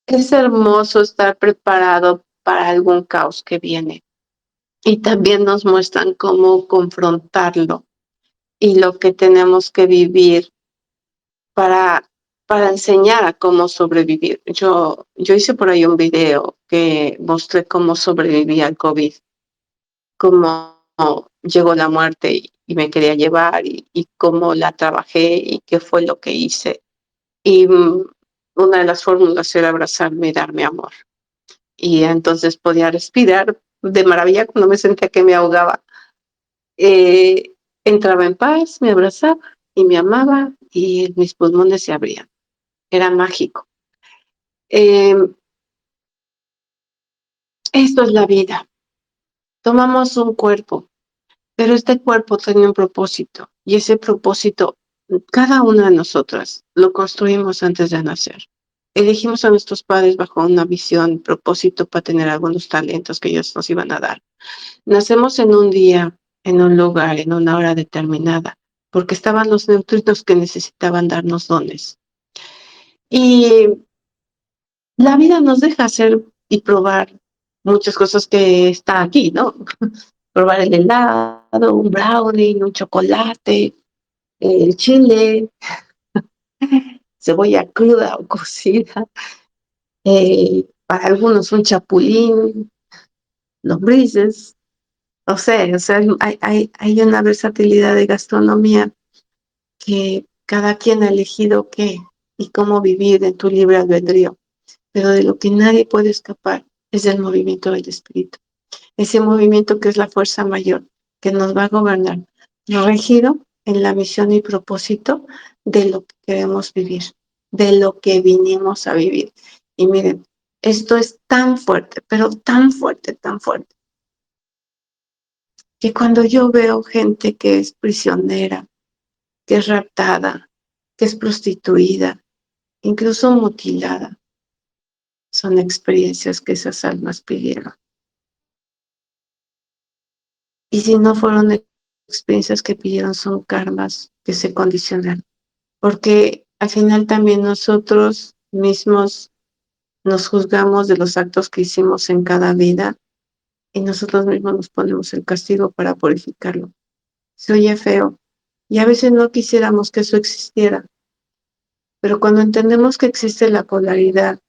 Es hermoso estar preparado para algún caos que viene y también nos muestran cómo confrontarlo y lo que tenemos que vivir para para enseñar a cómo sobrevivir. Yo hice por ahí un video que mostré cómo sobreviví al COVID, cómo llegó la muerte y me quería llevar y cómo la trabajé y qué fue lo que hice. Y, una de las fórmulas era abrazarme y darme amor. Y entonces podía respirar de maravilla cuando me sentía que me ahogaba. Eh, Entraba en paz, me abrazaba y me amaba y mis pulmones se abrían. Era mágico. Em, Esto es la vida. Tomamos un cuerpo, pero este cuerpo tiene un propósito y ese propósito, cada una de nosotras lo construimos antes de nacer. Elegimos a nuestros padres bajo una visión, propósito para tener algunos talentos que ellos nos iban a dar. Nacemos en un día, en un lugar, en una hora determinada, porque estaban los neutrinos que necesitaban darnos dones. Y la vida nos deja hacer y probar muchas cosas que está aquí, ¿no? Probar el helado, un brownie, un chocolate, el chile, cebolla cruda o cocida, para algunos un chapulín, lombrices, no sé, o sea, hay una versatilidad de gastronomía que cada quien ha elegido qué y cómo vivir en tu libre albedrío, pero de lo que nadie puede escapar es del movimiento del espíritu, ese movimiento que es la fuerza mayor que nos va a gobernar, regido en la misión y propósito de lo que queremos vivir, de lo que vinimos a vivir. Y miren, esto es tan fuerte, pero tan fuerte, que cuando yo veo gente que es prisionera, que es raptada, que es prostituida, incluso mutilada, son experiencias que esas almas pidieron. Y si no fueron experiencias que pidieron, son karmas que se condicionan. Porque al final también nosotros mismos nos juzgamos de los actos que hicimos en cada vida y nosotros mismos nos ponemos el castigo para purificarlo. Se oye feo y a veces no quisiéramos que eso existiera, pero cuando entendemos que existe la polaridad,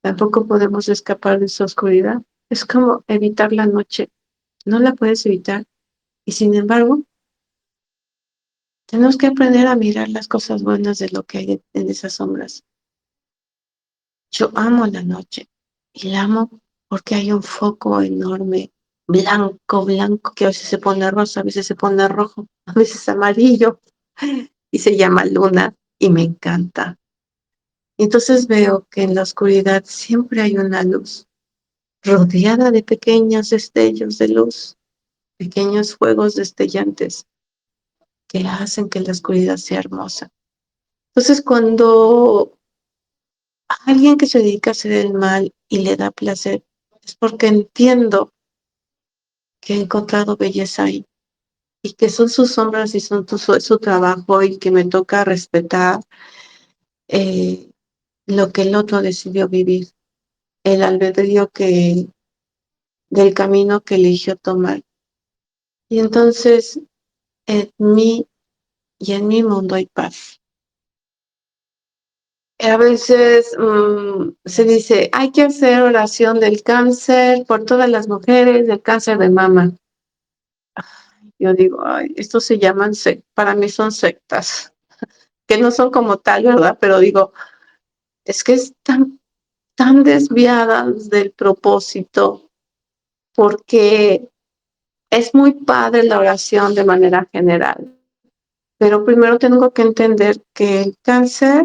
tampoco podemos escapar de esa oscuridad. Es como evitar la noche. No la puedes evitar. Y sin embargo, tenemos que aprender a mirar las cosas buenas de lo que hay en esas sombras. Yo amo la noche y la amo porque hay un foco enorme, blanco, blanco, que a veces se pone rosa, a veces se pone rojo, a veces amarillo y se llama luna y me encanta. Entonces veo que en la oscuridad siempre hay una luz rodeada de pequeños destellos de luz, pequeños fuegos destellantes que hacen que la oscuridad sea hermosa. Entonces, cuando alguien que se dedica a hacer el mal y le da placer, es porque entiendo que he encontrado belleza ahí y que son sus sombras y son su trabajo y que me toca respetar eh, lo que el otro decidió vivir, el albedrío del camino que eligió tomar. Y entonces en mí y en mi mundo hay paz. A veces se dice, hay que hacer oración del cáncer por todas las mujeres del cáncer de mama. Yo digo, ay, estos se llaman, para mí son sectas, que no son como tal, ¿verdad? Pero digo, es que tan desviadas del propósito, porque es muy padre la oración de manera general, pero primero tengo que entender que el cáncer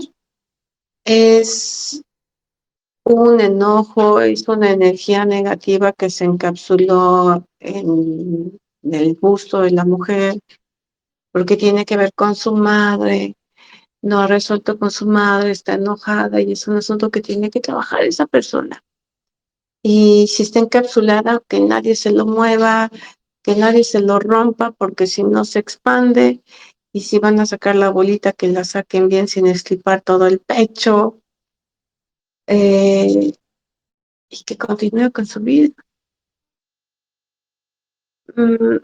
es un enojo, es una energía negativa que se encapsuló en el busto de la mujer, porque tiene que ver con su madre, no ha resuelto con su madre, está enojada y es un asunto que tiene que trabajar esa persona. Y si está encapsulada, que nadie se lo mueva, que nadie se lo rompa, porque si no se expande. Y si van a sacar la bolita, que la saquen bien sin estripar todo el pecho. eh, y que continúe con su vida. Mm,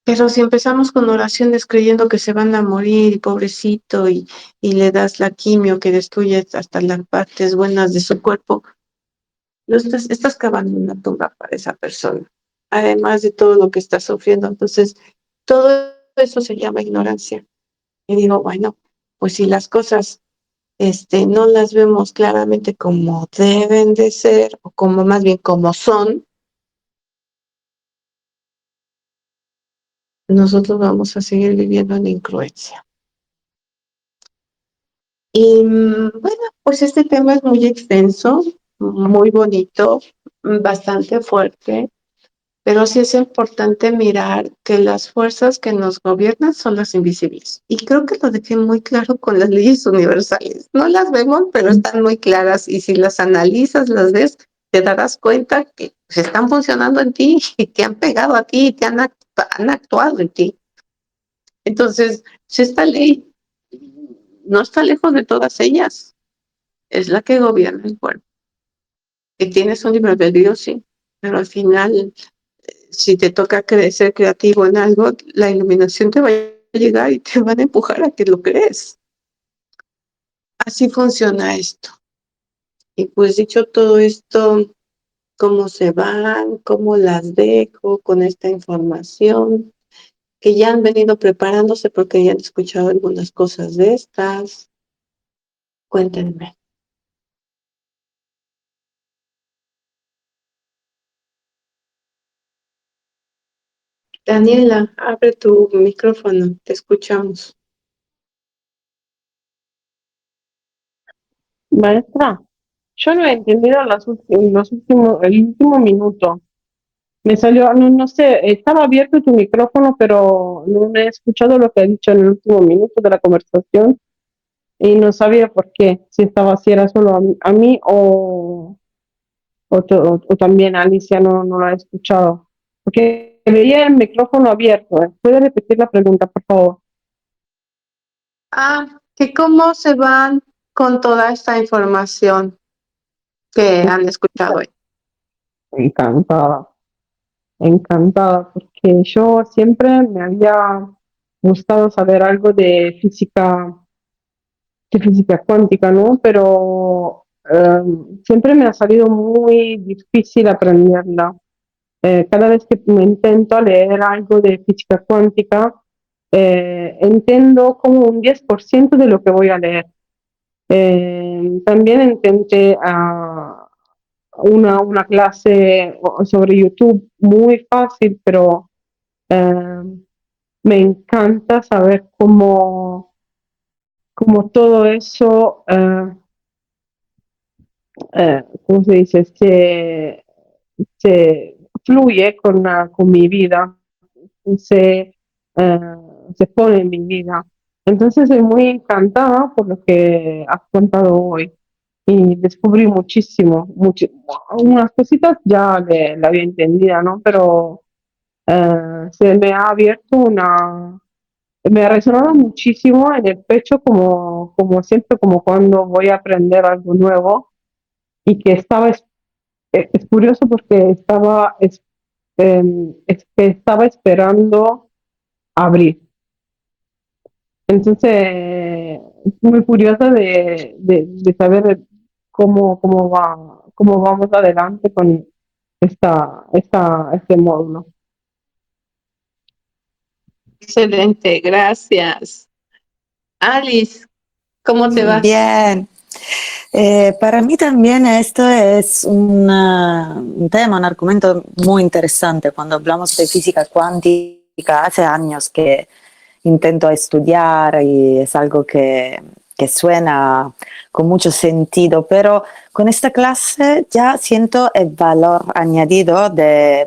Pero si empezamos con oraciones creyendo que se van a morir, y pobrecito, y le das la quimio que destruye hasta las partes buenas de su cuerpo, estás cavando una tumba para esa persona, además de todo lo que está sufriendo. Entonces, todo eso se llama ignorancia. Y digo, bueno, pues si las cosas no las vemos claramente como deben de ser, o como más bien como son, nosotros vamos a seguir viviendo en incruencia. Y bueno, pues este tema es muy extenso, muy bonito, bastante fuerte, pero sí es importante mirar que las fuerzas que nos gobiernan son las invisibles. Y creo que lo dejé muy claro con las leyes universales. No las vemos, pero están muy claras, y si las analizas, las ves, te darás cuenta que pues, están funcionando en ti y te han pegado a ti y han actuado en ti. Entonces, si esta ley no está lejos de todas ellas, es la que gobierna el cuerpo. Que tienes un libre albedrío, sí, pero al final, si te toca ser creativo en algo, la iluminación te va a llegar y te van a empujar a que lo crees. Así funciona esto. Y pues dicho todo esto, cómo se van, cómo las dejo con esta información, que ya han venido preparándose porque ya han escuchado algunas cosas de estas. Cuéntenme. Daniela, abre tu micrófono, te escuchamos. Maestra, yo no he entendido el último minuto. Me salió, no, no sé, estaba abierto tu micrófono, pero no he escuchado lo que ha dicho en el último minuto de la conversación y no sabía por qué, si era solo a mí o también Alicia no lo ha escuchado. Porque veía el micrófono abierto. ¿Puede repetir la pregunta, por favor? Que cómo se van con toda esta información que han escuchado hoy. Encantada. Encantada, porque yo siempre me había gustado saber algo de física cuántica, ¿no? Pero siempre me ha salido muy difícil aprenderla. Cada vez que me intento leer algo de física cuántica, entiendo como un 10% de lo que voy a leer. También intenté una clase sobre YouTube muy fácil, pero eh, me encanta saber cómo todo eso, ¿cómo se dice? Se fluye con mi vida, se, eh, se pone en mi vida. Entonces estoy muy encantada por lo que has contado hoy y descubrí unas cositas ya la había entendido, ¿no? Pero se me ha abierto me ha resonado muchísimo en el pecho como siempre, como cuando voy a aprender algo nuevo y que es curioso porque que estaba esperando abrir. Entonces, muy curiosa de saber cómo vamos adelante con este módulo. Excelente, gracias. Alice, ¿cómo te va? Bien. Para mí también esto es un tema, un argumento muy interesante. Cuando hablamos de física cuántica, hace años que intento estudiar y es algo que suena con mucho sentido, pero con esta clase ya siento el valor añadido de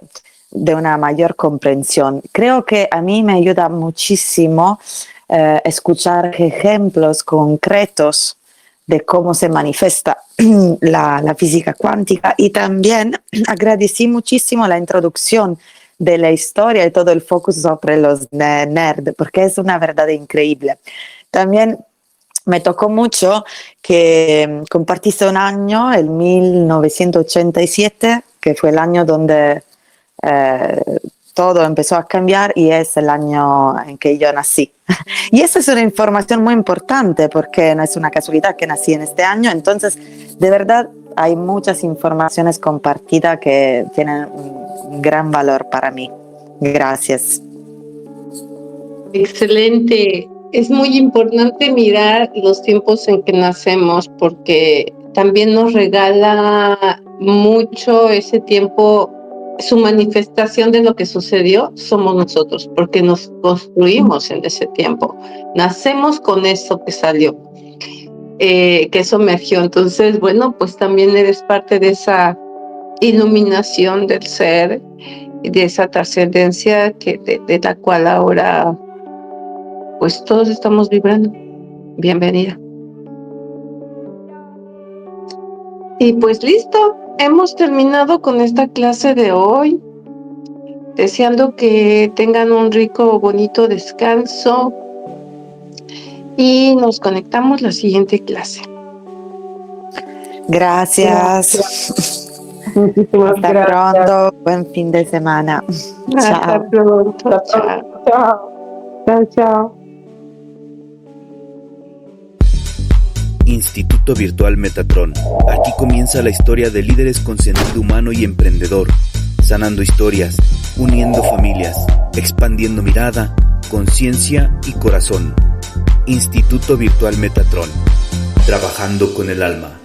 una mayor comprensión. Creo que a mí me ayuda muchísimo escuchar ejemplos concretos de cómo se manifiesta la física cuántica y también agradecí muchísimo la introducción de la historia y todo el focus sobre los nerds, porque es una verdad increíble. También me tocó mucho que compartiste un año, el 1987, que fue el año donde todo empezó a cambiar y es el año en que yo nací. Y esa es una información muy importante porque no es una casualidad que nací en este año, entonces de verdad hay muchas informaciones compartidas que tienen un gran valor para mí. Gracias. Excelente. Es muy importante mirar los tiempos en que nacemos porque también nos regala mucho ese tiempo. Su manifestación de lo que sucedió somos nosotros, porque nos construimos en ese tiempo. Nacemos con eso que salió, que eso emergió. Entonces, bueno, pues también eres parte de esa iluminación del ser, de esa trascendencia de la cual ahora pues todos estamos vibrando. Bienvenida. Y pues listo, hemos terminado con esta clase de hoy, deseando que tengan un rico, bonito descanso y nos conectamos la siguiente clase. Gracias. Muchísimas Hasta gracias. pronto, buen fin de semana. Hasta Chao. pronto. Chao. Chao. Chao. Instituto Virtual Metatron. Aquí comienza la historia de líderes con sentido humano y emprendedor, sanando historias, uniendo familias, expandiendo mirada, conciencia y corazón. Instituto Virtual Metatron. Trabajando con el alma.